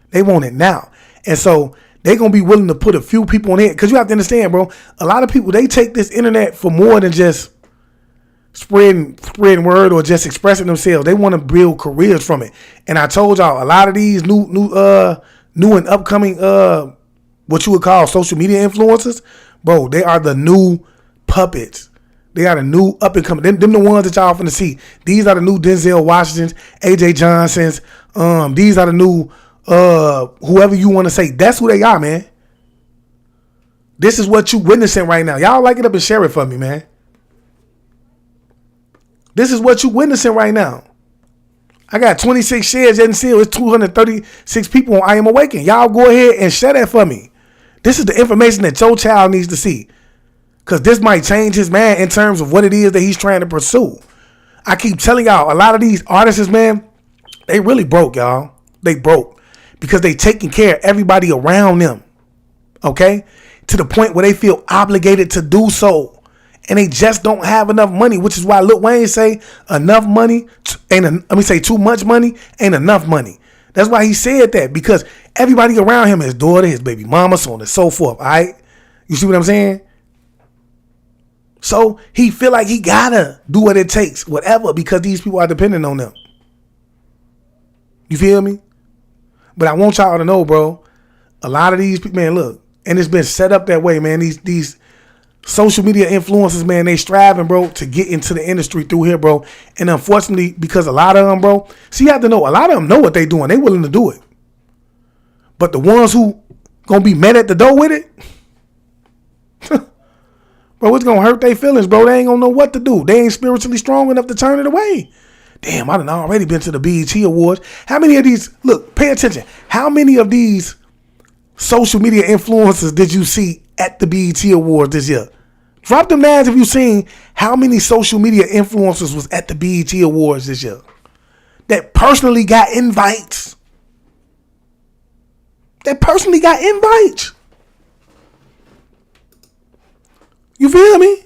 They want it now. And so they going to be willing to put a few people on it. Because you have to understand, bro, a lot of people, they take this internet for more than just spreading word or just expressing themselves. They want to build careers from it. And I told y'all, a lot of these new and upcoming, what you would call social media influencers, bro, they are the new puppets. They are the new up and coming. Them the ones that y'all finna see. These are the new Denzel Washingtons, AJ Johnsons. These are the new whoever you want to say. That's who they are, man. This is what you witnessing right now. Y'all like it up and share it for me, man. This is what you witnessing right now. I got 26 shares and still it's 236 people on I Am Awakened. Y'all go ahead and share that for me. This is the information that your child needs to see. Because this might change his mind in terms of what it is that he's trying to pursue. I keep telling y'all, a lot of these artists, man, they really broke, y'all. They broke. Because they taking care of everybody around them. Okay? To the point where they feel obligated to do so. And they just don't have enough money, which is why Lil Wayne say enough money too much money ain't enough money. That's why he said that, because everybody around him, his daughter, his baby mama, so on and so forth. All right, you see what I'm saying? So he feel like he gotta do what it takes, whatever, because these people are dependent on them. You feel me? But I want y'all to know, bro, a lot of these people, man, look, and it's been set up that way, man. These social media influencers, man, they striving, bro, to get into the industry through here, bro. And unfortunately, because a lot of them, bro, see, you have to know, a lot of them know what they doing. They willing to do it. But the ones who gonna be met at the door with it, bro, it's gonna hurt their feelings, bro. They ain't gonna know what to do. They ain't spiritually strong enough to turn it away. Damn, I done already been to the BET Awards. How many of these, look, pay attention. How many of these social media influencers did you see at the BET Awards this year? Drop them names if you seen how many social media influencers was at the BET Awards this year that personally got invites. You feel me?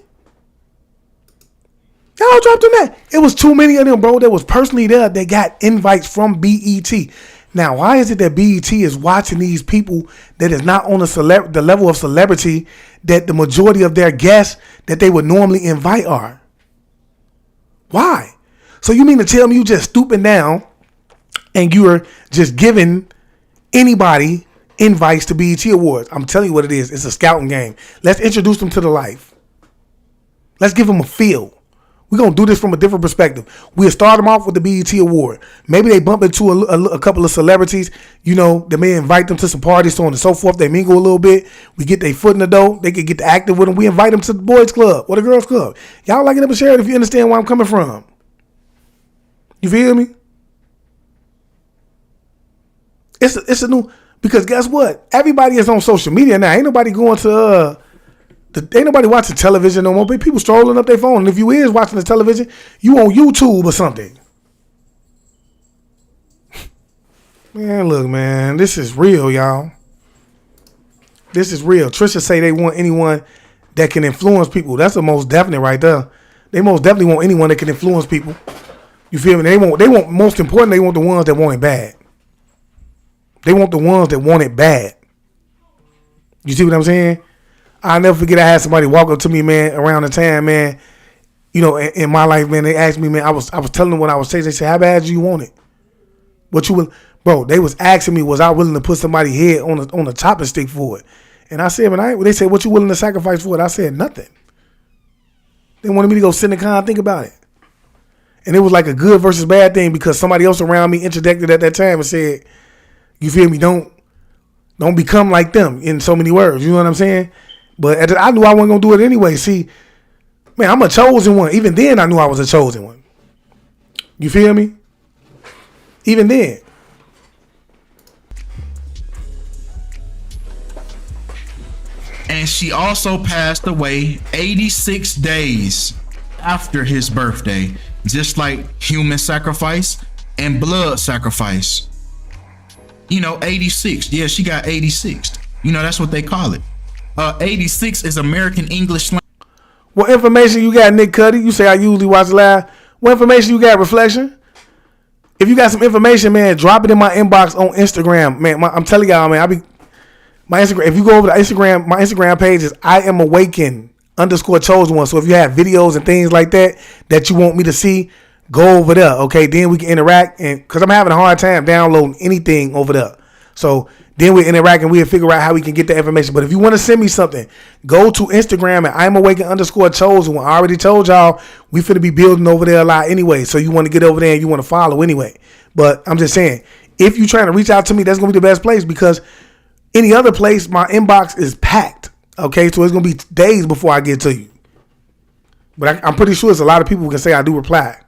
Y'all dropped them that. It was too many of them, bro, that was personally there that got invites from BET. Now, why is it that BET is watching these people that is not on the level of celebrity that the majority of their guests that they would normally invite are? Why? So you mean to tell me you just stooping down and you're just giving anybody invites to BET Awards? I'm telling you what it is. It's a scouting game. Let's introduce them to the life. Let's give them a feel. We're going to do this from a different perspective. We'll start them off with the BET Award. Maybe they bump into a couple of celebrities, you know, they may invite them to some parties, so on and so forth. They mingle a little bit. We get their foot in the door. They can get active with them. We invite them to the boys club or the girls club. Y'all like it up and share it if you understand where I'm coming from. You feel me? It's a new, because guess what? Everybody is on social media now. Ain't nobody going to, ain't nobody watching television no more. But people strolling up their phone. And if you is watching the television, you on YouTube or something. Man, look, man, this is real, y'all. This is real. Trisha say they want anyone that can influence people. That's the most definite right there. They most definitely want anyone that can influence people. You feel me? They want most important, they want the ones that want it bad. They want the ones that want it bad. You see what I'm saying? I'll never forget I had somebody walk up to me, man, around the time, man. You know, in my life, man, they asked me, man, I was telling them what I was saying. They said, how bad do you want it? What you will, bro, they was asking me, was I willing to put somebody's head on the chopping stick for it? And I said, they said, what you willing to sacrifice for it? I said, nothing. They wanted me to go sit in the car and think about it. And it was like a good versus bad thing because somebody else around me interjected at that time and said, you feel me? Don't become like them in so many words. You know what I'm saying? But I knew I wasn't going to do it anyway. See, man, I'm a chosen one. Even then, I knew I was a chosen one. You feel me? Even then. And she also passed away 86 days after his birthday, just like human sacrifice and blood sacrifice. 86. Yeah, she got 86. That's what they call it. 86 is American English slang. What information you got, Nick Cuddy? You say I usually watch live. What information you got, Reflection? If you got some information, man, drop it in my inbox on Instagram. Man, I'm telling y'all, man, my Instagram, if you go over to Instagram, my Instagram page is I am awakened _chosen one. So if you have videos and things like that you want me to see, go over there. Okay. Then we can interact, and cause I'm having a hard time downloading anything over there. So then we interact and we'll figure out how we can get the information. But if you want to send me something, go to Instagram at I'm awakened _chosen one. I already told y'all we finna be building over there a lot anyway. So you want to get over there and you want to follow anyway. But I'm just saying, if you're trying to reach out to me, that's gonna be the best place because any other place, my inbox is packed. Okay, so it's gonna be days before I get to you. But I'm pretty sure there's a lot of people who can say I do reply.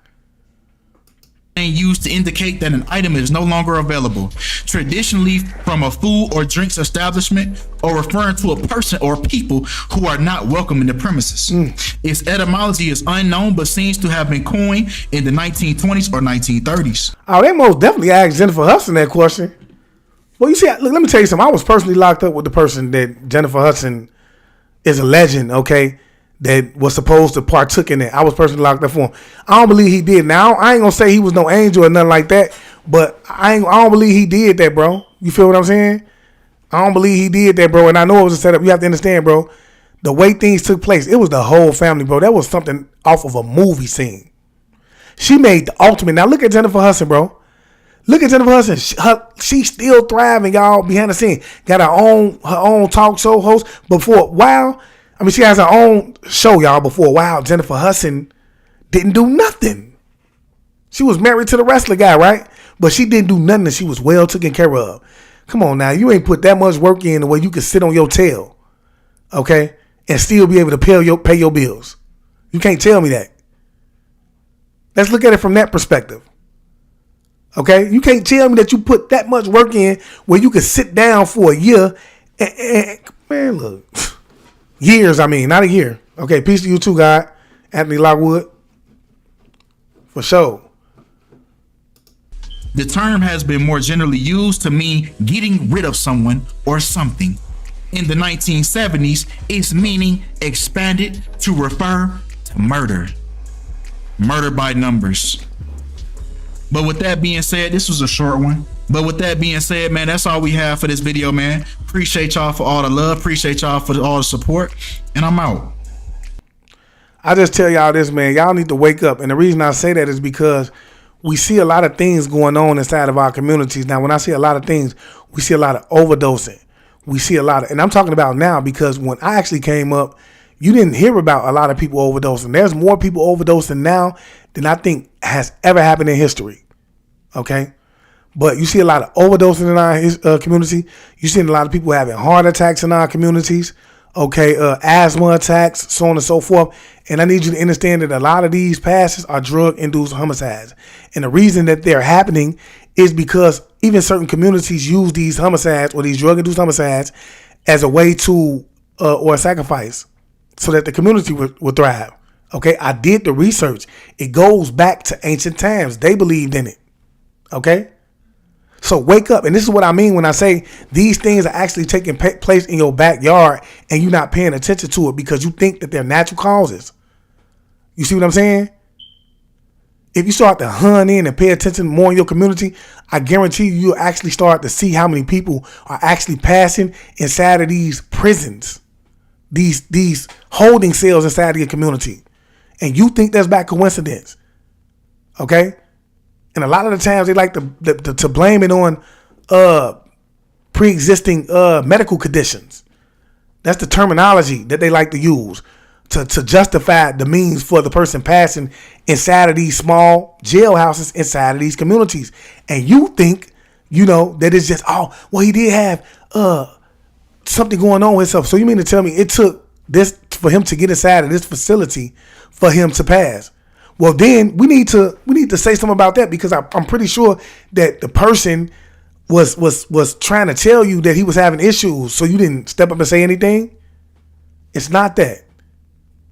And used to indicate that an item is no longer available, traditionally from a food or drinks establishment, or referring to a person or people who are not welcome in the premises. Its etymology is unknown, but seems to have been coined in the 1920s or 1930s. Oh, they most definitely asked Jennifer Hudson that question. Well, you see, look, let me tell you something. I was personally locked up with the person that Jennifer Hudson is a legend, okay, that was supposed to partook in it. I was personally locked up for him. I don't believe he did. Now, I ain't going to say he was no angel or nothing like that, but I don't believe he did that, bro. You feel what I'm saying? I don't believe he did that, bro, and I know it was a setup. You have to understand, bro, the way things took place, it was the whole family, bro. That was something off of a movie scene. She made the ultimate. Now, look at Jennifer Hudson, bro. Look at Jennifer Hudson. She's still thriving, y'all, behind the scene. Got her own talk show host. Before a while, she has her own show, y'all. Before a while, Jennifer Hudson didn't do nothing. She was married to the wrestler guy, right? But she didn't do nothing, and she was well taken care of. Come on now. You ain't put that much work in the way you can sit on your tail, okay, and still be able to pay your bills. You can't tell me that. Let's look at it from that perspective. Okay, you can't tell me that you put that much work in where you could sit down for a year and man, look, years. Not a year. Okay, peace to you too, God, Anthony Lockwood, for sure. The term has been more generally used to mean getting rid of someone or something. In the 1970s, its meaning expanded to refer to murder. Murder by numbers. But with that being said, this was a short one. But with that being said, man, that's all we have for this video, man. Appreciate y'all for all the love. Appreciate y'all for all the support. And I'm out. I just tell y'all this, man. Y'all need to wake up. And the reason I say that is because we see a lot of things going on inside of our communities. Now, when I see a lot of things, we see a lot of overdosing. We see a lot of, and I'm talking about now because when I actually came up, you didn't hear about a lot of people overdosing. There's more people overdosing now than I think has ever happened in history. Okay? But you see a lot of overdosing in our community. You see a lot of people having heart attacks in our communities. Okay? Asthma attacks, so on and so forth. And I need you to understand that a lot of these passes are drug-induced homicides. And the reason that they're happening is because even certain communities use these homicides or these drug-induced homicides as a way to, or a sacrifice, so that the community would thrive. Okay, I did the research. It goes back to ancient times. They believed in it. Okay, so wake up. And this is what I mean when I say these things are actually taking place in your backyard and you're not paying attention to it because you think that they're natural causes. You see what I'm saying? If you start to hunt in and pay attention more in your community, I guarantee you'll actually start to see how many people are actually passing inside of these prisons. These holding cells inside of your community. And you think that's by coincidence. Okay? And a lot of the times they like to blame it on pre-existing medical conditions. That's the terminology that they like to use to justify the means for the person passing inside of these small jailhouses inside of these communities. And you think, that it's just, he did have something going on with himself. So you mean to tell me it took this for him to get inside of this facility for him to pass? Well, then we need to say something about that, because I'm pretty sure that the person was trying to tell you that he was having issues, so you didn't step up and say anything. It's not that.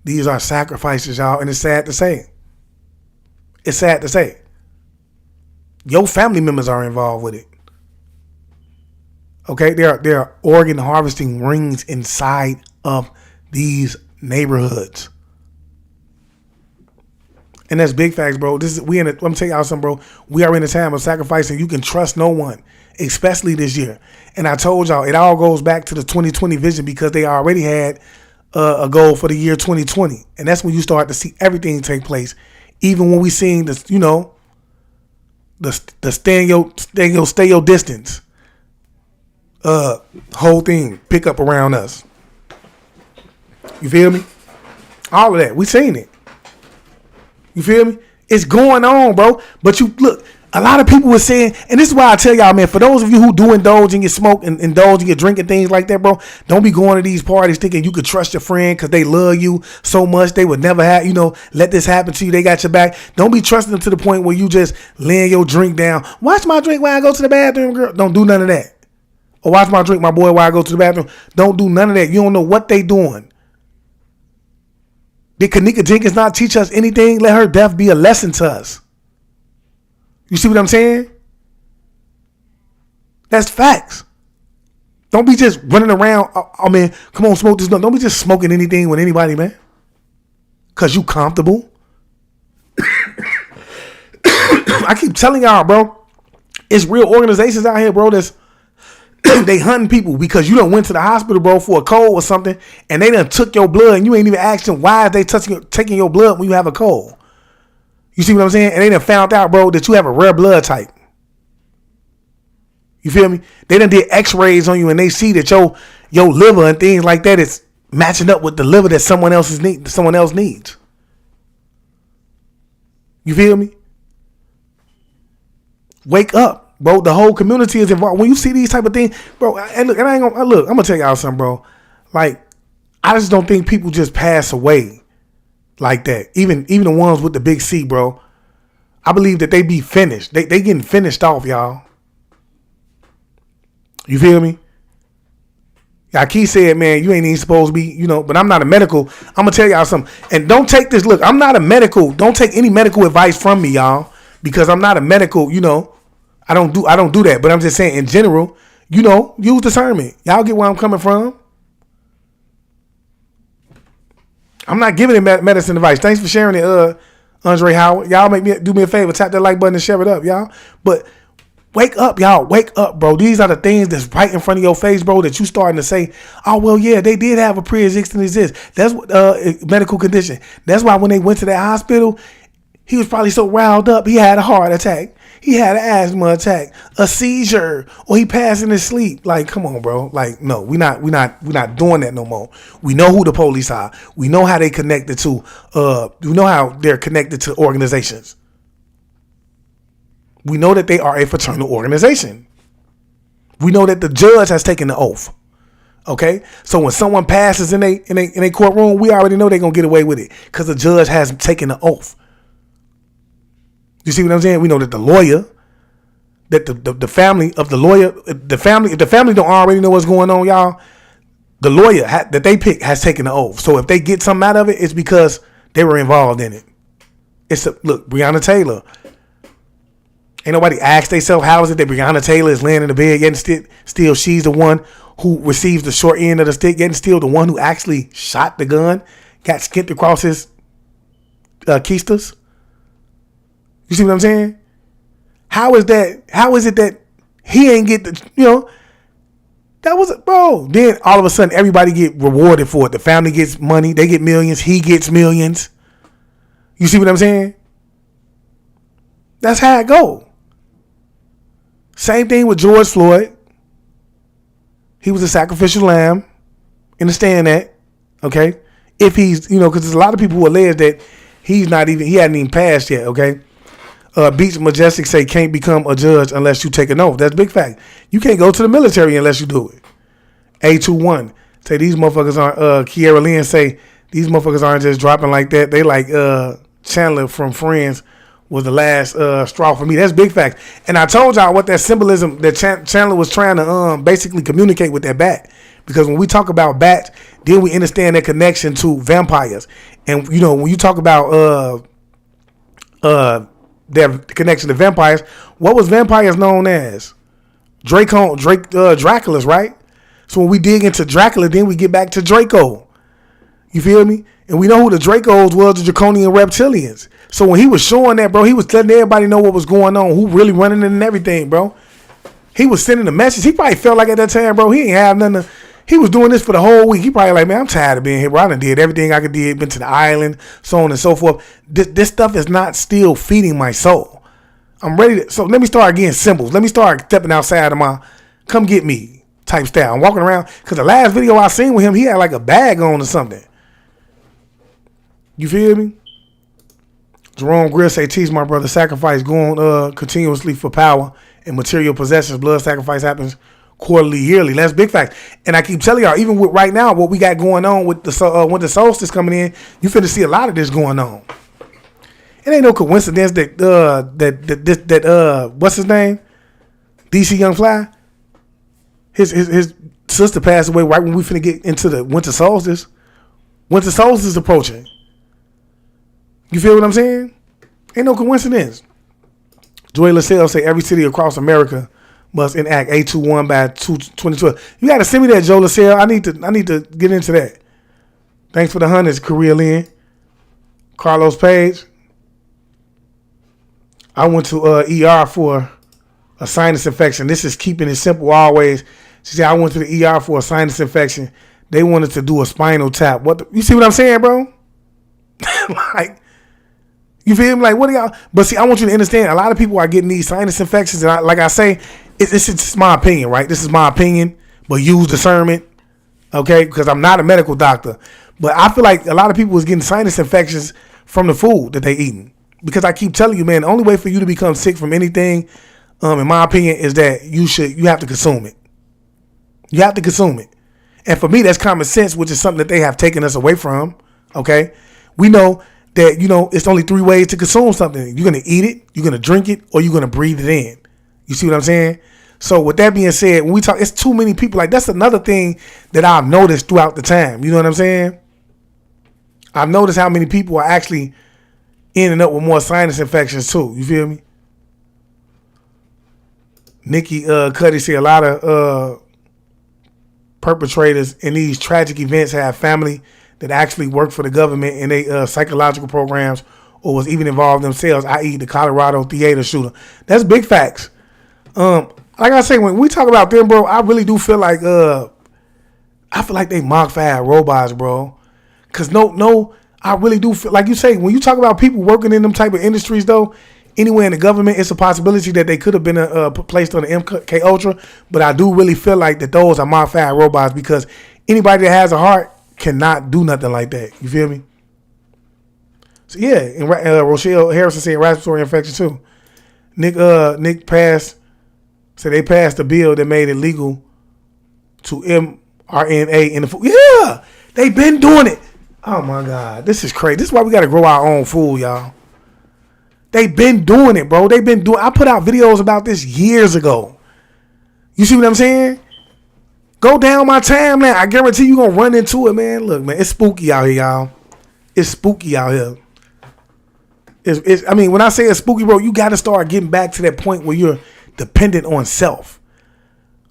These are sacrifices, y'all, and it's sad to say. It's sad to say. Your family members are involved with it. Okay, there are organ harvesting rings inside of these neighborhoods. And that's big facts, bro. I'm telling y'all something, bro. We are in a time of sacrifice, and you can trust no one, especially this year. And I told y'all, it all goes back to the 2020 vision, because they already had a goal for the year 2020. And that's when you start to see everything take place. Even when we seen this, the stay your distance whole thing pick up around us. You feel me? All of that. We seen it. You feel me? It's going on, bro. But you look, a lot of people were saying, and this is why I tell y'all, man, for those of you who do indulge in your smoke and indulge in your drinking, things like that, bro, don't be going to these parties thinking you could trust your friend because they love you so much they would never have, let this happen to you. They got your back. Don't be trusting them to the point where you just laying your drink down. Watch my drink while I go to the bathroom, girl. Don't do none of that. Or watch my drink, my boy, while I go to the bathroom. Don't do none of that. You don't know what they doing. Did Kanika Jenkins not teach us anything? Let her death be a lesson to us. You see what I'm saying? That's facts. Don't be just running around. Oh man, come on, smoke this. Don't be just smoking anything with anybody, man. Cause you comfortable. I keep telling y'all, bro. It's real organizations out here, bro, that's they hunting people because you done went to the hospital, bro, for a cold or something, and they done took your blood, and you ain't even asking why they taking your blood when you have a cold. You see what I'm saying? And they done found out, bro, that you have a rare blood type. You feel me? They done did x-rays on you, and they see that your liver and things like that is matching up with the liver that someone else needs. You feel me? Wake up. Bro, the whole community is involved. When you see these type of things, bro, and look, I'm gonna tell y'all something, bro. Like, I just don't think people just pass away like that. Even the ones with the big C, bro. I believe that they be finished. They getting finished off, y'all. You feel me? Yaki said, man, you ain't even supposed to be, but I'm not a medical. I'm gonna tell y'all something. And don't take this, look, I'm not a medical. Don't take any medical advice from me, y'all. Because I'm not a medical, I don't do that, but I'm just saying in general, use discernment. Y'all get where I'm coming from. I'm not giving it medicine advice. Thanks for sharing it, Andre Howard. Y'all do me a favor, tap that like button and share it up, y'all. But wake up, y'all. Wake up, bro. These are the things that's right in front of your face, bro, that you starting to say, oh, well, yeah, they did have a pre-existing disease. That's what medical condition. That's why when they went to that hospital, he was probably so riled up, he had a heart attack. He had an asthma attack, a seizure, or he passed in his sleep. Like, come on, bro. Like, no, we're not doing that no more. We know who the police are. We know how they connected to. We know how they're connected to organizations. We know that they are a fraternal organization. We know that the judge has taken the oath. Okay, so when someone passes in a courtroom, we already know they're gonna get away with it because the judge has taken the oath. You see what I'm saying? We know that the lawyer, that the family of the lawyer, if the family don't already know what's going on, y'all, the lawyer that they pick has taken the oath. So if they get something out of it, it's because they were involved in it. Look, Breonna Taylor. Ain't nobody asked themselves how is it that Breonna Taylor is laying in the bed, yet still she's the one who receives the short end of the stick, yet still the one who actually shot the gun, got skipped across his keisters. You see what I'm saying? How is it that he ain't get the, that was, bro. Then all of a sudden everybody get rewarded for it. The family gets money. They get millions. He gets millions. You see what I'm saying? That's how it go. Same thing with George Floyd. He was a sacrificial lamb Understand that, okay? If he's, because there's a lot of people who allege that he hadn't even passed yet, okay? Beach Majestic say can't become a judge unless you take an oath. That's a big fact. You can't go to the military unless you do it. A21 say these motherfuckers aren't, Kiera Lynn say these motherfuckers aren't just dropping like that. They like Chandler from Friends was the last straw for me. That's big fact. And I told y'all what that symbolism that Chandler was trying to basically communicate with that bat. Because when we talk about bats, then we understand their connection to vampires. And when you talk about their connection to vampires, what was vampires known as? Dracula's, right? So when we dig into Dracula, then we get back to Draco. You feel me? And we know who the Dracos was, the Draconian reptilians. So when he was showing that, bro, he was letting everybody know what was going on, who really running it and everything, bro. He was sending a message. He probably felt like at that time, bro, he ain't have nothing. He was doing this for the whole week. He probably like, man, I'm tired of being here, bro. I done did everything I could do, been to the island, so on and so forth. This stuff is not still feeding my soul. I'm ready to, so let me start getting symbols. Let me start stepping outside of my come get me type style. I'm walking around, because the last video I seen with him, he had like a bag on or something. You feel me? Jerome Greer say, teach my brother, sacrifice going continuously for power and material possessions. Blood sacrifice happens quarterly, yearly. That's big fact. And I keep telling y'all, even with right now, what we got going on with the winter solstice coming in, you finna see a lot of this going on. It ain't no coincidence that what's his name? DC Young Fly. His sister passed away right when we finna get into the winter solstice. Winter solstice approaching. You feel what I'm saying? Ain't no coincidence. Joy LaSalle say every city across America must enact A21 by 2012. You gotta send me that, Joe LaSalle. I need to get into that. Thanks for the hundreds, Korea Lynn. Carlos Page. I went to ER for a sinus infection. This is keeping it simple always. She said I went to the ER for a sinus infection. They wanted to do a spinal tap. You see what I'm saying, bro? Like, you feel me? Like, what do y'all? But see, I want you to understand. A lot of people are getting these sinus infections, and like I say, it's my opinion, right? This is my opinion, but use discernment, okay? Because I'm not a medical doctor, but I feel like a lot of people is getting sinus infections from the food that they eating. Because I keep telling you, man, the only way for you to become sick from anything, in my opinion, is that you have to consume it. You have to consume it, and for me, that's common sense, which is something that they have taken us away from. Okay, we know that, it's only 3 ways to consume something. You're going to eat it, you're going to drink it, or you're going to breathe it in. You see what I'm saying? So with that being said, when we talk, it's too many people. Like, that's another thing that I've noticed throughout the time. You know what I'm saying? I've noticed how many people are actually ending up with more sinus infections too. You feel me? Nikki Cuddy say a lot of perpetrators in these tragic events have family that actually work for the government in they psychological programs or was even involved themselves, i.e. the Colorado theater shooter. That's big facts. Like I say, when we talk about them, bro, I really do feel like they Mach 5 robots, bro. Cause no, I really do feel like you say, when you talk about people working in them type of industries though, anywhere in the government, it's a possibility that they could have been placed on the MK Ultra. But I do really feel like that those are Mach 5 robots, because anybody that has a heart cannot do nothing like that. You feel me? So yeah, and Rochelle Harrison saying respiratory infection too. Nick passed. So they passed a bill that made it legal to mRNA in the food. Yeah, they've been doing it. Oh my God, this is crazy. This is why we got to grow our own food, y'all. They've been doing it, bro. They've been doing. I put out videos about this years ago. You see what I'm saying? Go down my timeline. I guarantee you gonna run into it, man. Look, man, it's spooky out here, y'all. It's spooky out here. I mean, when I say it's spooky, bro, you got to start getting back to that point where you're dependent on self.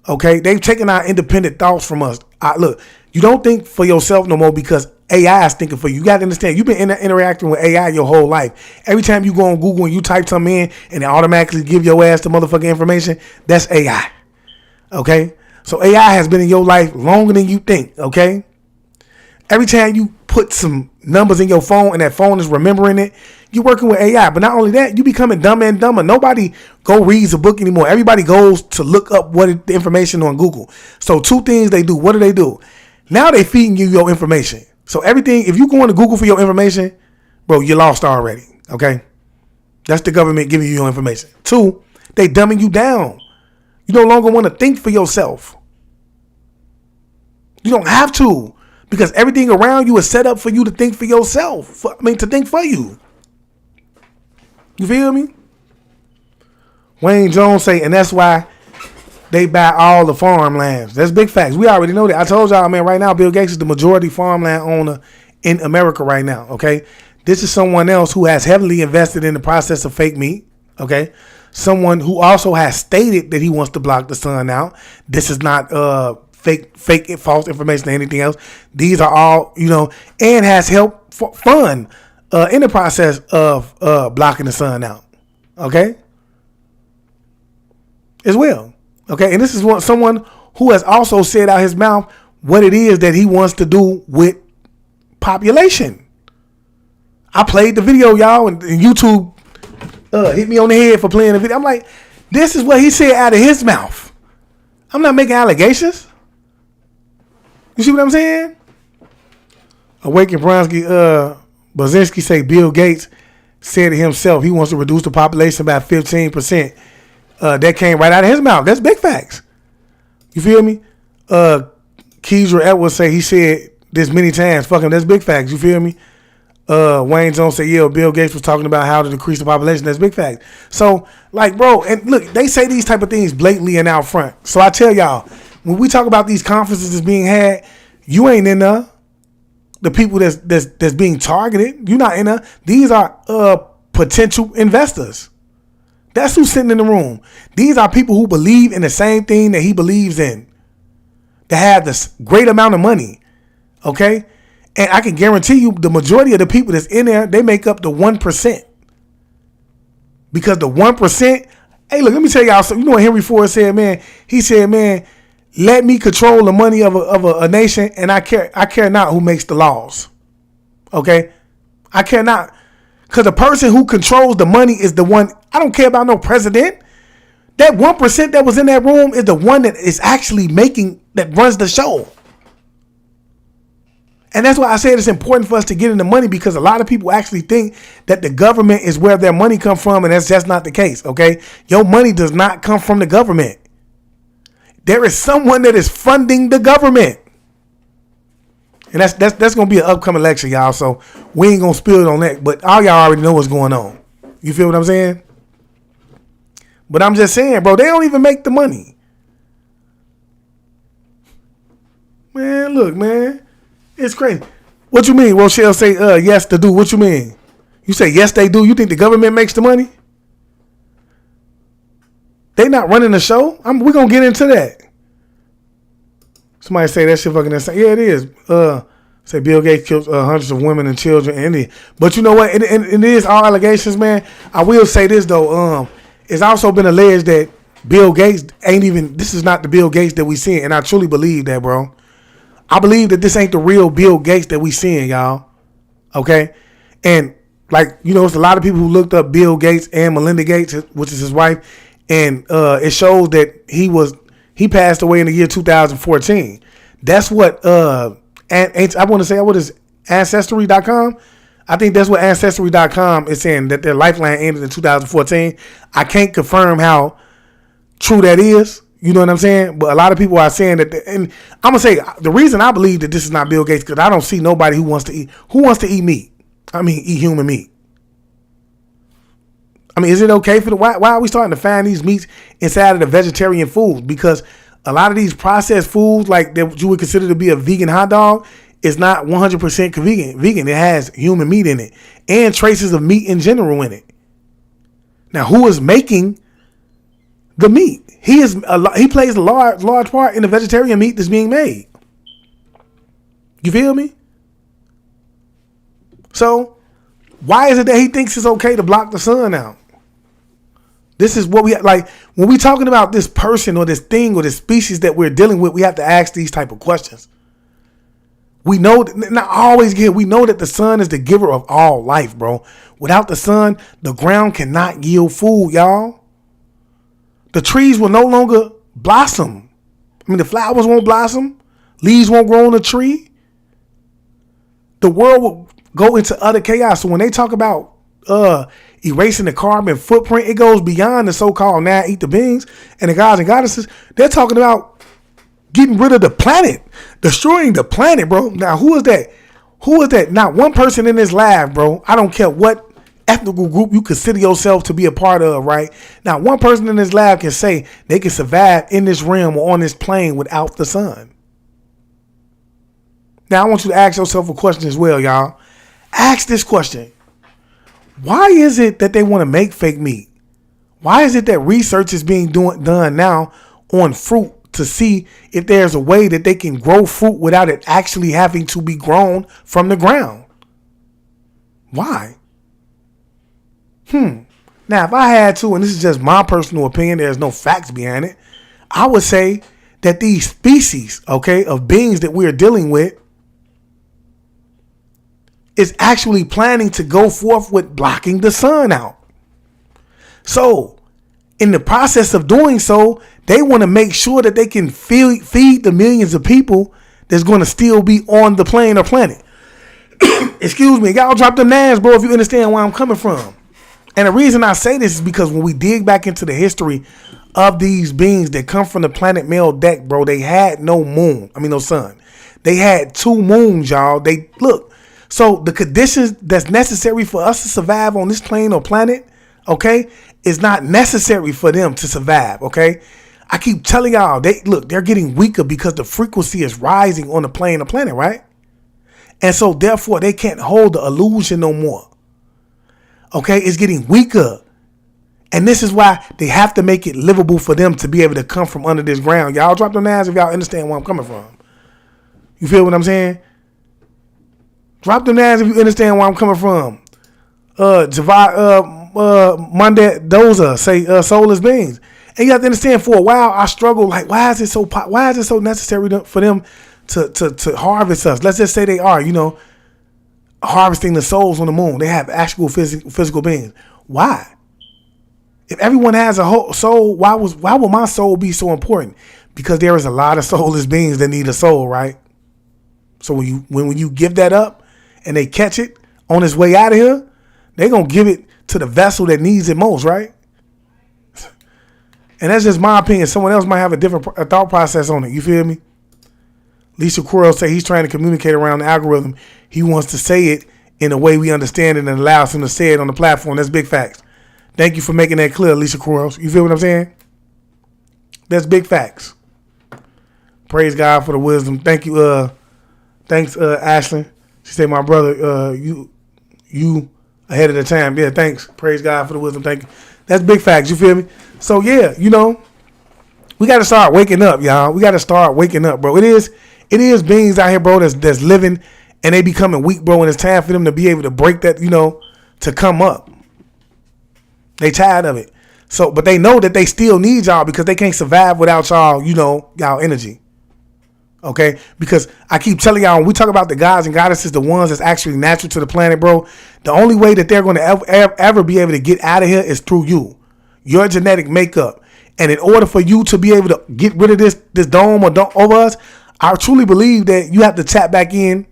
Okay? They've taken our independent thoughts from us. Look, you don't think for yourself no more because AI is thinking for you. You got to understand, you've been interacting with AI your whole life. Every time you go on Google and you type something in and it automatically give your ass the motherfucking information, that's AI. Okay? So AI has been in your life longer than you think, okay? Every time you put some numbers in your phone and that phone is remembering it, you're working with AI. But not only that, you becoming dumber and dumber. Nobody reads a book anymore. Everybody goes to look up the information on Google. So 2 things they do. What do? Now they feeding you your information. So everything, if you go into Google for your information, bro, you lost already. Okay? That's the government giving you your information. 2, they dumbing you down. You no longer want to think for yourself. You don't have to, because everything around you is set up for you to think for yourself. To think for you. You feel me? Wayne Jones say, and that's why they buy all the farmlands. That's big facts. We already know that. I told y'all, man, right now, Bill Gates is the majority farmland owner in America right now, okay? This is someone else who has heavily invested in the process of fake meat, okay? Someone who also has stated that he wants to block the sun out. This is not fake, false information or anything else. These are all, and has helped fund in the process of blocking the sun out, okay? As well, okay? And this is someone who has also said out his mouth what it is that he wants to do with population. I played the video, y'all, and YouTube hit me on the head for playing the video. I'm like, this is what he said out of his mouth. I'm not making allegations. You see what I'm saying? Awaken Bronsky, Brzezinski say Bill Gates said it himself. He wants to reduce the population by 15%. That came right out of his mouth. That's big facts. You feel me? Keidra Edwards say he said this many times. Fuck him. That's big facts. You feel me? Wayne Jones said, yeah, Bill Gates was talking about how to decrease the population. That's big facts. So, like, bro, and look, they say these type of things blatantly and out front. So I tell y'all, when we talk about these conferences that's being had, you ain't in there. The people that's being targeted, you're not in there. These are potential investors. That's who's sitting in the room. These are people who believe in the same thing that he believes in. That have this great amount of money. Okay? And I can guarantee you the majority of the people that's in there, they make up the 1%. Because the 1%, hey, look, let me tell y'all something. You know what Henry Ford said, man? He said, man, let me control the money of a nation, and I care not who makes the laws. Okay? I care not. Because the person who controls the money is the one. I don't care about no president. That 1% that was in that room is the one that is actually that runs the show. And that's why I said it's important for us to get in the money, because a lot of people actually think that the government is where their money comes from, and that's just not the case, okay? Your money does not come from the government. There is someone that is funding the government. And that's going to be an upcoming lecture, y'all. So we ain't going to spill it on that. But all y'all already know what's going on. You feel what I'm saying? But I'm just saying, bro, they don't even make the money. Man, look, man. It's crazy. What you mean? Rochelle say, yes, they do. What you mean? You say, yes, they do. You think the government makes the money? They not running the show? We're going to get into that. Somebody say that shit fucking insane. Yeah, it is. Say Bill Gates killed hundreds of women and children. But you know what? It is all allegations, man. I will say this, though. It's also been alleged that Bill Gates this is not the Bill Gates that we seeing. And I truly believe that, bro. I believe that this ain't the real Bill Gates that we seeing, y'all. Okay? And, like, it's a lot of people who looked up Bill Gates and Melinda Gates, which is his wife. And it shows that he passed away in the year 2014. That's what I want to say, what is Ancestry.com? I think that's what Ancestry.com is saying, that their lifeline ended in 2014. I can't confirm how true that is. You know what I'm saying? But a lot of people are saying that, and I'm going to say, the reason I believe that this is not Bill Gates, because I don't see nobody who wants to eat meat. Eat human meat. Is it okay why are we starting to find these meats inside of the vegetarian foods? Because a lot of these processed foods, like that you would consider to be a vegan hot dog, is not 100% vegan. It has human meat in it and traces of meat in general in it. Now, who is making the meat? He plays a large part in the vegetarian meat that's being made. You feel me? So, why is it that he thinks it's okay to block the sun out? This is what we like when we talking about this person or this thing or this species that we're dealing with. We have to ask these type of questions. We know, we know that the sun is the giver of all life, bro. Without the sun, the ground cannot yield food, y'all. The trees will no longer blossom. The flowers won't blossom. Leaves won't grow on a tree. The world will go into utter chaos. So when they talk about erasing the carbon footprint, it goes beyond the so-called now eat the beings and the gods and goddesses. They're talking about getting rid of the planet, destroying the planet, bro. Now, who is that? Who is that? Not one person in this lab, bro. I don't care what ethnical group you consider yourself to be a part of, right? Now, one person in this lab can say they can survive in this realm or on this plane without the sun. Now, I want you to ask yourself a question as well, y'all. Ask this question. Why is it that they want to make fake meat? Why is it that research is being done now on fruit to see if there's a way that they can grow fruit without it actually having to be grown from the ground? Why? Now, if I had to, and this is just my personal opinion, there's no facts behind it, I would say that these species, okay, of beings that we're dealing with is actually planning to go forth with blocking the sun out. So, in the process of doing so, they want to make sure that they can feed the millions of people that's going to still be on the plane or planet. Excuse me, y'all drop them names, bro, if you understand where I'm coming from. And the reason I say this is because when we dig back into the history of these beings that come from the planet Meldeck, bro, they had no sun. They had 2 moons, y'all. So the conditions that's necessary for us to survive on this plane or planet, okay, is not necessary for them to survive, okay? I keep telling y'all, they're getting weaker because the frequency is rising on the plane or planet, right? And so therefore they can't hold the illusion no more. Okay, it's getting weaker. And this is why they have to make it livable for them to be able to come from under this ground. Y'all drop them names if y'all understand where I'm coming from. You feel what I'm saying? Drop them names if you understand where I'm coming from. Monday Doza say soulless beings. And you have to understand, for a while I struggled, like, why is it so necessary for them to harvest us? Let's just say they are, harvesting the souls on the moon. They have actual physical beings. Why? If everyone has a whole soul, why would my soul be so important? Because there is a lot of soulless beings that need a soul, right? So when you give that up and they catch it on its way out of here, they're gonna give it to the vessel that needs it most, right? And that's just my opinion. Someone else might have a different thought process on it. You feel me? Lisa Quarles say he's trying to communicate around the algorithm. He wants to say it in a way we understand it and allows him to say it on the platform. That's big facts. Thank you for making that clear, Lisa Quarles. You feel what I'm saying? That's big facts. Praise God for the wisdom. Thank you. Thanks, Ashley. She said, my brother, you ahead of the time. Yeah, thanks. Praise God for the wisdom. Thank you. That's big facts. You feel me? So yeah, we got to start waking up, y'all. We got to start waking up, bro. It is beings out here, bro, that's living and they becoming weak, bro. And it's time for them to be able to break that, to come up. They tired of it. So, but they know that they still need y'all because they can't survive without y'all, y'all energy. Okay? Because I keep telling y'all, when we talk about the gods and goddesses, the ones that's actually natural to the planet, bro, the only way that they're going to ever be able to get out of here is through you, your genetic makeup. And in order for you to be able to get rid of this dome over us, I truly believe that you have to tap back in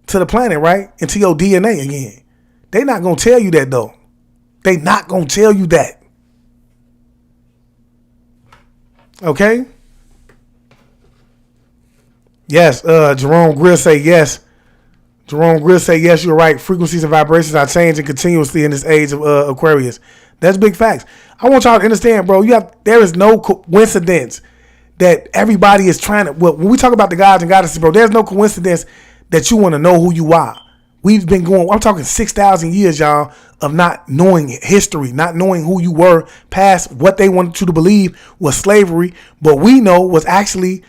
to the planet, right? Into your DNA again. They're not going to tell you that, though. They not going to tell you that. Okay? Yes, Jerome Grill say yes. Jerome Grill say yes, you're right. Frequencies and vibrations are changing continuously in this age of Aquarius. That's big facts. I want y'all to understand, bro, there is no coincidence that everybody is trying to, when we talk about the gods and goddesses, bro, there's no coincidence that you want to know who you are. We've been I'm talking 6,000 years, y'all, of not knowing history, not knowing who you were past what they wanted you to believe was slavery, but we know was actually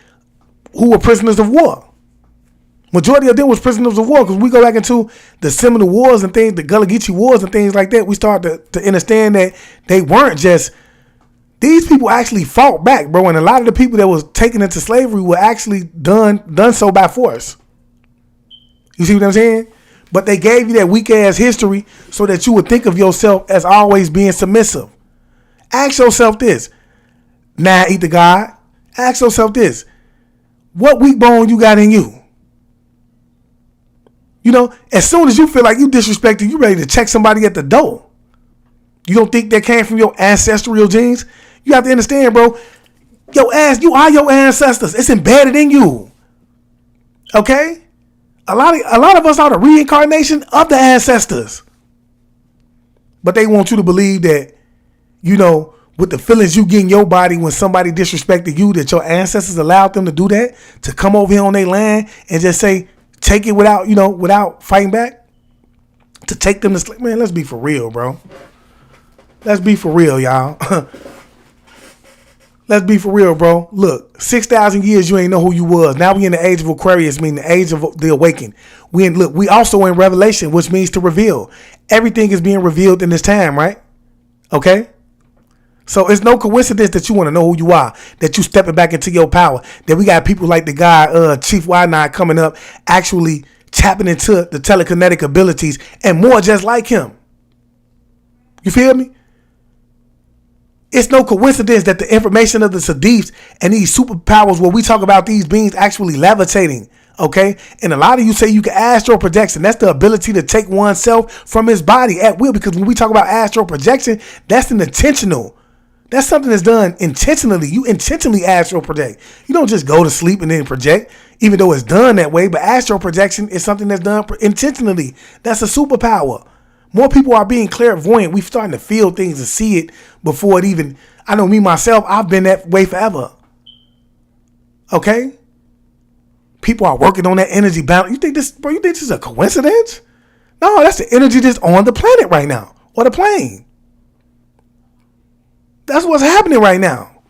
who were prisoners of war. Majority of them was prisoners of war, because we go back into the Seminole Wars and things, the Gullah Geechee Wars and things like that, we start to understand that they weren't just, these people actually fought back, bro, and a lot of the people that was taken into slavery were actually done so by force. You see what I'm saying? But they gave you that weak ass history so that you would think of yourself as always being submissive. Ask yourself this. Now eat the God. Ask yourself this. What weak bone you got in you? You know, as soon as you feel like you disrespected, you ready to check somebody at the door. You don't think that came from your ancestral genes? You have to understand, bro. You are your ancestors. It's embedded in you. Okay? A lot of us are the reincarnation of the ancestors. But they want you to believe that, you know, with the feelings you get in your body when somebody disrespected you, that your ancestors allowed them to do that, to come over here on their land and just say, take it without fighting back, to take them to sleep. Man, let's be for real, bro. Let's be for real, y'all. Let's be for real, bro. Look, 6,000 years you ain't know who you was. Now we in the age of Aquarius, meaning the age of the awakened. We also in Revelation, which means to reveal. Everything is being revealed in this time, right? Okay? So it's no coincidence that you want to know who you are, that you stepping back into your power, that we got people like the guy, Chief Y9 coming up, actually tapping into the telekinetic abilities and more just like him. You feel me? It's no coincidence that the information of the Sadifs and these superpowers where we talk about these beings actually levitating, okay? And a lot of you say you can astral projection. That's the ability to take oneself from his body at will, because when we talk about astral projection, that's an intentional. That's something that's done intentionally. You intentionally astral project. You don't just go to sleep and then project, even though it's done that way. But astral projection is something that's done intentionally. That's a superpower. More people are being clairvoyant. We're starting to feel things and see it before it even. I know me myself, I've been that way forever. Okay? People are working on that energy balance. You think this is a coincidence? No, that's the energy that's on the planet right now, or the plane. That's what's happening right now.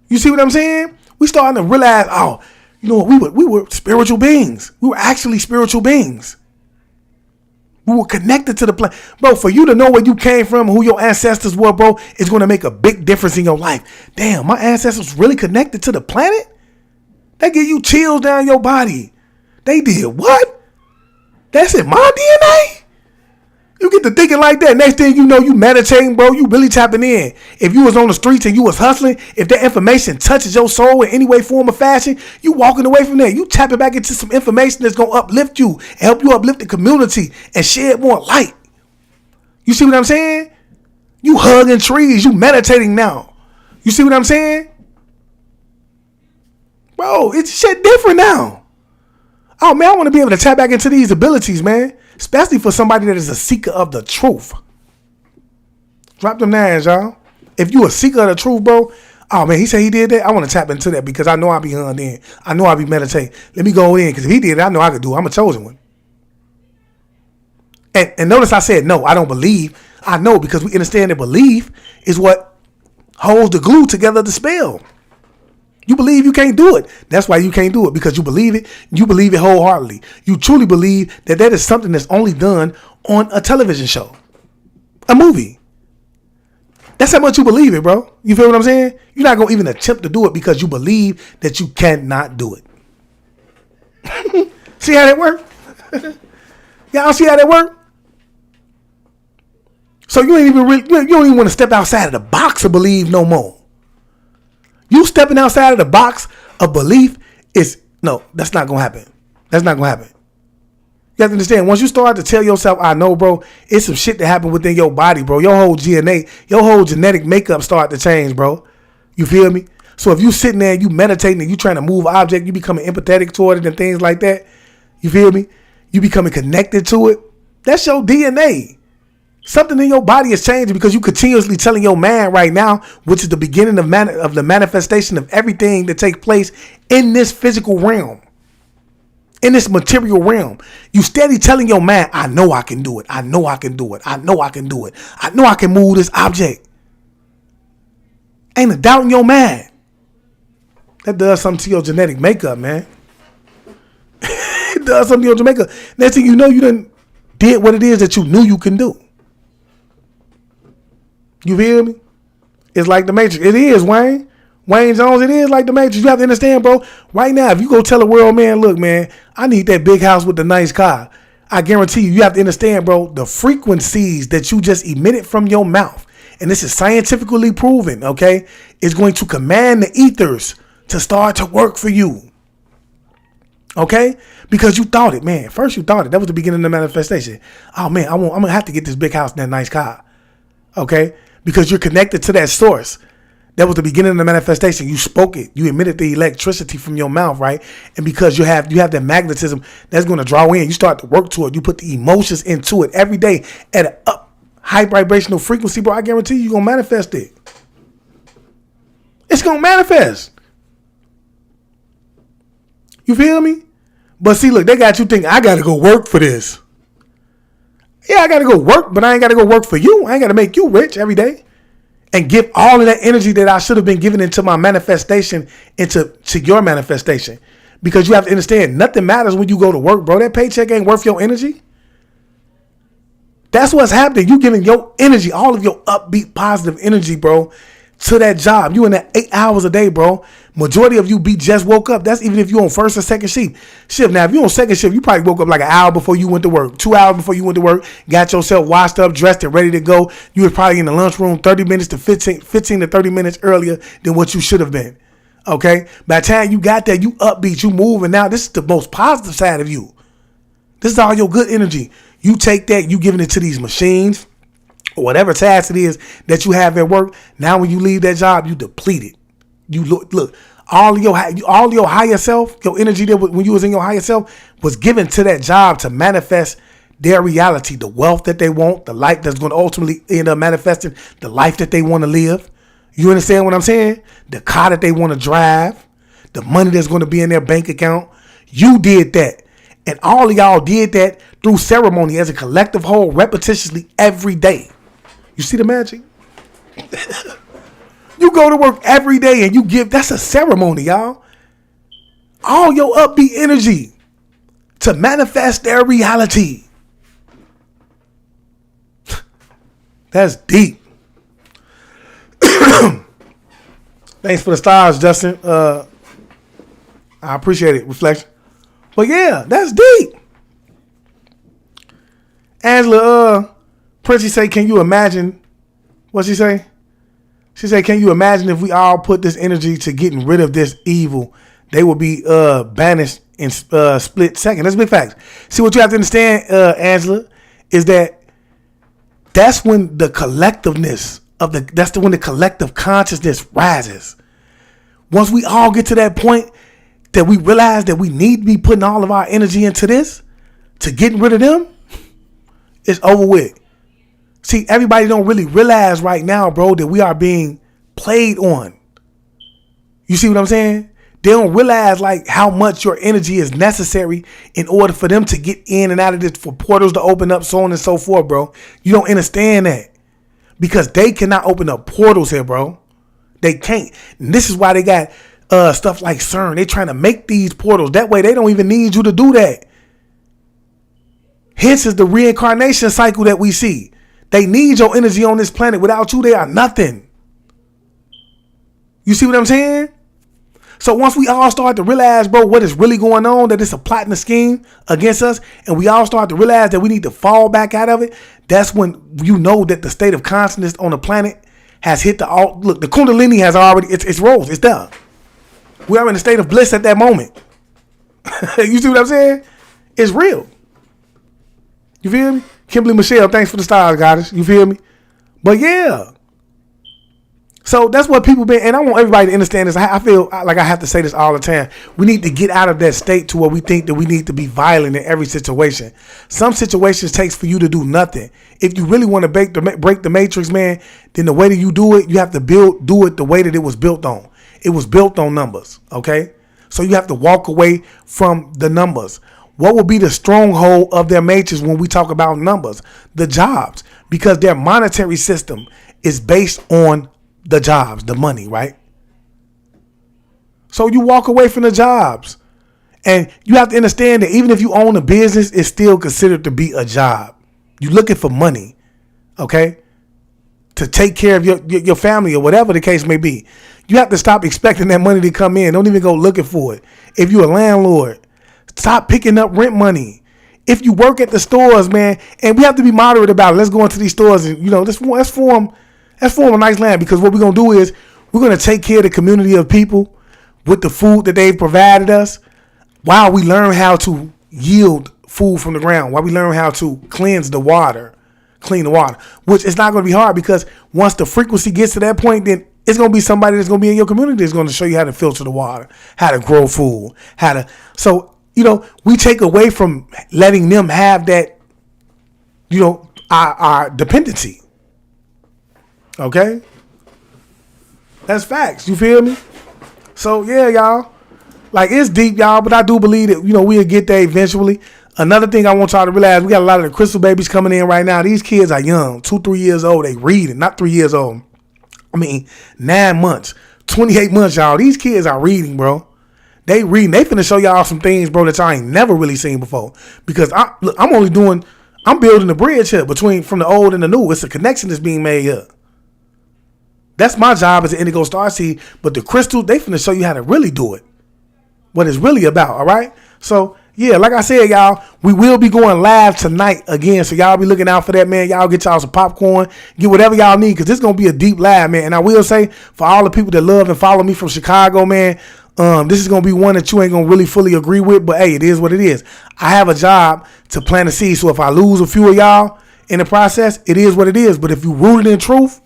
You see what I'm saying? We starting to realize, oh, you know what? We were spiritual beings. We were actually spiritual beings. We were connected to the planet. Bro, for you to know where you came from, who your ancestors were, bro, is going to make a big difference in your life. Damn, my ancestors really connected to the planet? They give you chills down your body. They did what? That's in my DNA? You get to thinking like that. Next thing you know, you meditating, bro. You really tapping in. If you was on the streets and you was hustling, if that information touches your soul in any way, form, or fashion, you walking away from that. You tapping back into some information that's going to uplift you and help you uplift the community and shed more light. You see what I'm saying? You hugging trees. You meditating now. You see what I'm saying? Bro, it's shit different now. Oh, man, I want to be able to tap back into these abilities, man. Especially for somebody that is a seeker of the truth. Drop them nines, y'all. If you a seeker of the truth, bro. Oh, man, he said he did that. I want to tap into that because I know I'll be hunned in. I know I'll be meditating. Let me go in, because if he did it, I know I could do it. I'm a chosen one. And notice I said no, I don't believe. I know, because we understand that belief is what holds the glue together, the spell. You believe you can't do it. That's why you can't do it, because you believe it. You believe it wholeheartedly. You truly believe that is something that's only done on a television show, a movie. That's how much you believe it, bro. You feel what I'm saying? You're not going to even attempt to do it because you believe that you cannot do it. See how that work? Y'all see how that work? So you don't even want to step outside of the box to believe no more. You stepping outside of the box of belief that's not going to happen. That's not going to happen. You have to understand, once you start to tell yourself, I know, bro, it's some shit that happened within your body, bro. Your whole DNA, your whole genetic makeup start to change, bro. You feel me? So if you sitting there and you meditating and you trying to move object, you becoming empathetic toward it and things like that. You feel me? You becoming connected to it. That's your DNA. Something in your body is changing because you continuously telling your mind right now, which is the beginning of the manifestation of everything that takes place in this physical realm, in this material realm. You steady telling your mind, I know I can do it. I know I can do it. I know I can do it. I know I can move this object. Ain't a doubt in your mind. That does something to your genetic makeup, man. It does something to your genetic makeup. Next thing you know, you done did what it is that you knew you can do. You feel me? It's like the Matrix. It is, Wayne. Wayne Jones, it is like the Matrix. You have to understand, bro. Right now, if you go tell the world, man, look, man, I need that big house with the nice car. I guarantee you have to understand, bro, the frequencies that you just emitted from your mouth, and this is scientifically proven, okay, is going to command the ethers to start to work for you. Okay? Because you thought it, man. First you thought it. That was the beginning of the manifestation. Oh man, I'm gonna have to get this big house and that nice car. Okay? Because you're connected to that source. That was the beginning of the manifestation. You spoke it. You emitted the electricity from your mouth, right? And because you have that magnetism that's going to draw in, you start to work to it. You put the emotions into it every day at an up high vibrational frequency, bro. I guarantee you're going to manifest it. It's going to manifest. You feel me? But see, look, they got you thinking, I got to go work for this. Yeah, I got to go work, but I ain't got to go work for you. I ain't got to make you rich every day. And give all of that energy that I should have been giving into my manifestation into your manifestation. Because you have to understand, nothing matters when you go to work, bro. That paycheck ain't worth your energy. That's what's happening. You giving your energy, all of your upbeat, positive energy, bro, to that job. You in that 8 hours a day, bro. Majority of you just woke up. That's even if you on first or second shift. Now, if you on second shift, you probably woke up like an hour before you went to work, 2 hours before you went to work, got yourself washed up, dressed and ready to go. You was probably in the lunchroom 30 minutes to 15 to 30 minutes earlier than what you should have been. Okay? By the time you got there, you upbeat, you moving. Now, this is the most positive side of you. This is all your good energy. You take that, you giving it to these machines or whatever task it is that you have at work. Now, when you leave that job, you deplete it. You look, all your higher self, your energy that when you was in your higher self was given to that job to manifest their reality, the wealth that they want, the life that's going to ultimately end up manifesting, the life that they want to live. You understand what I'm saying? The car that they want to drive, the money that's going to be in their bank account. You did that. And all of y'all did that through ceremony as a collective whole, repetitiously every day. You see the magic? You go to work every day and you give, that's a ceremony, y'all. All your upbeat energy to manifest their reality. That's deep. Thanks for the stars, Justin. I appreciate it, Reflection. But yeah, that's deep. Angela, Princey say, can you imagine? What's she say? She said, can you imagine if we all put this energy to getting rid of this evil? They will be banished in split second. That's big facts. See, what you have to understand, Angela, is that's when the collectiveness when the collective consciousness rises. Once we all get to that point that we realize that we need to be putting all of our energy into this, to getting rid of them, it's over with. See, everybody don't really realize right now, bro, that we are being played on. You see what I'm saying? They don't realize like how much your energy is necessary in order for them to get in and out of this, for portals to open up, so on and so forth, bro. You don't understand that. Because they cannot open up portals here, bro. They can't. And this is why they got stuff like CERN. They trying to make these portals. That way they don't even need you to do that. Hence is the reincarnation cycle that we see. They need your energy on this planet. Without you, they are nothing. You see what I'm saying? So once we all start to realize, bro, what is really going on, that it's a plot and a scheme against us, and we all start to realize that we need to fall back out of it, that's when you know that the state of consciousness on the planet has hit the look, the Kundalini has already, it's rose, it's done. We are in a state of bliss at that moment. You see what I'm saying? It's real. You feel me? Kimberly Michelle, thanks for the stars, goddess. You feel me? But yeah. So that's what people been, and I want everybody to understand this. I feel like I have to say this all the time. We need to get out of that state to where we think that we need to be violent in every situation. Some situations takes for you to do nothing. If you really want to break the matrix, man, then the way that you do it, you have to do it the way that it was built on. It was built on numbers, okay? So you have to walk away from the numbers. What will be the stronghold of their matrix when we talk about numbers? The jobs, because their monetary system is based on the jobs, the money, right? So you walk away from the jobs, and you have to understand that even if you own a business, it's still considered to be a job. You're looking for money, okay, to take care of your family or whatever the case may be. You have to stop expecting that money to come in. Don't even go looking for it. If you're a landlord, stop picking up rent money. If you work at the stores, man, and we have to be moderate about it. Let's go into these stores and, let's form a nice land, because what we're going to do is we're going to take care of the community of people with the food that they've provided us. while we learn how to yield food from the ground, while we learn how to clean the water, which is not going to be hard, because once the frequency gets to that point, then it's going to be somebody that's going to be in your community that's going to show you how to filter the water, how to grow food, so, we take away from letting them have that, our dependency. Okay? That's facts. You feel me? So, yeah, y'all. Like, it's deep, y'all, but I do believe that, we'll get there eventually. Another thing I want y'all to realize, we got a lot of the crystal babies coming in right now. These kids are young, 2-3 years old. They reading, not 3 years old. 9 months, 28 months, y'all. These kids are reading, bro. They reading. They finna show y'all some things, bro, that y'all ain't never really seen before. Because I'm building a bridge here from the old and the new. It's a connection that's being made here. That's my job as an Indigo Starseed. But the crystal, they finna show you how to really do it. What it's really about, all right? So, yeah, like I said, y'all, we will be going live tonight again. So y'all be looking out for that, man. Y'all get y'all some popcorn. Get whatever y'all need, because this is going to be a deep live, man. And I will say, for all the people that love and follow me from Chicago, man, this is going to be one that you ain't going to really fully agree with. But, hey, it is what it is. I have a job to plant a seed. So if I lose a few of y'all in the process, it is what it is. But if you rooted in truth,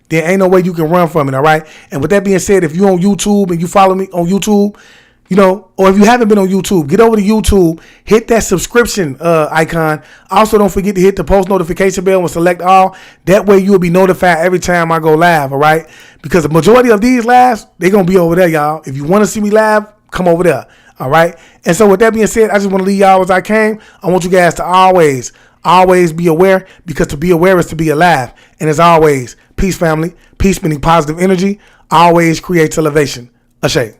there ain't no way you can run from it, all right? And with that being said, if you on YouTube and you follow me on YouTube, or if you haven't been on YouTube, get over to YouTube, hit that subscription icon. Also, don't forget to hit the post notification bell and select all. That way, you'll be notified every time I go live, all right? Because the majority of these lives, they're going to be over there, y'all. If you want to see me live, come over there, all right? And so with that being said, I just want to leave y'all as I came. I want you guys to always be aware, because to be aware is to be alive. And as always, peace, family. Peace meaning positive energy always creates elevation. Ashay.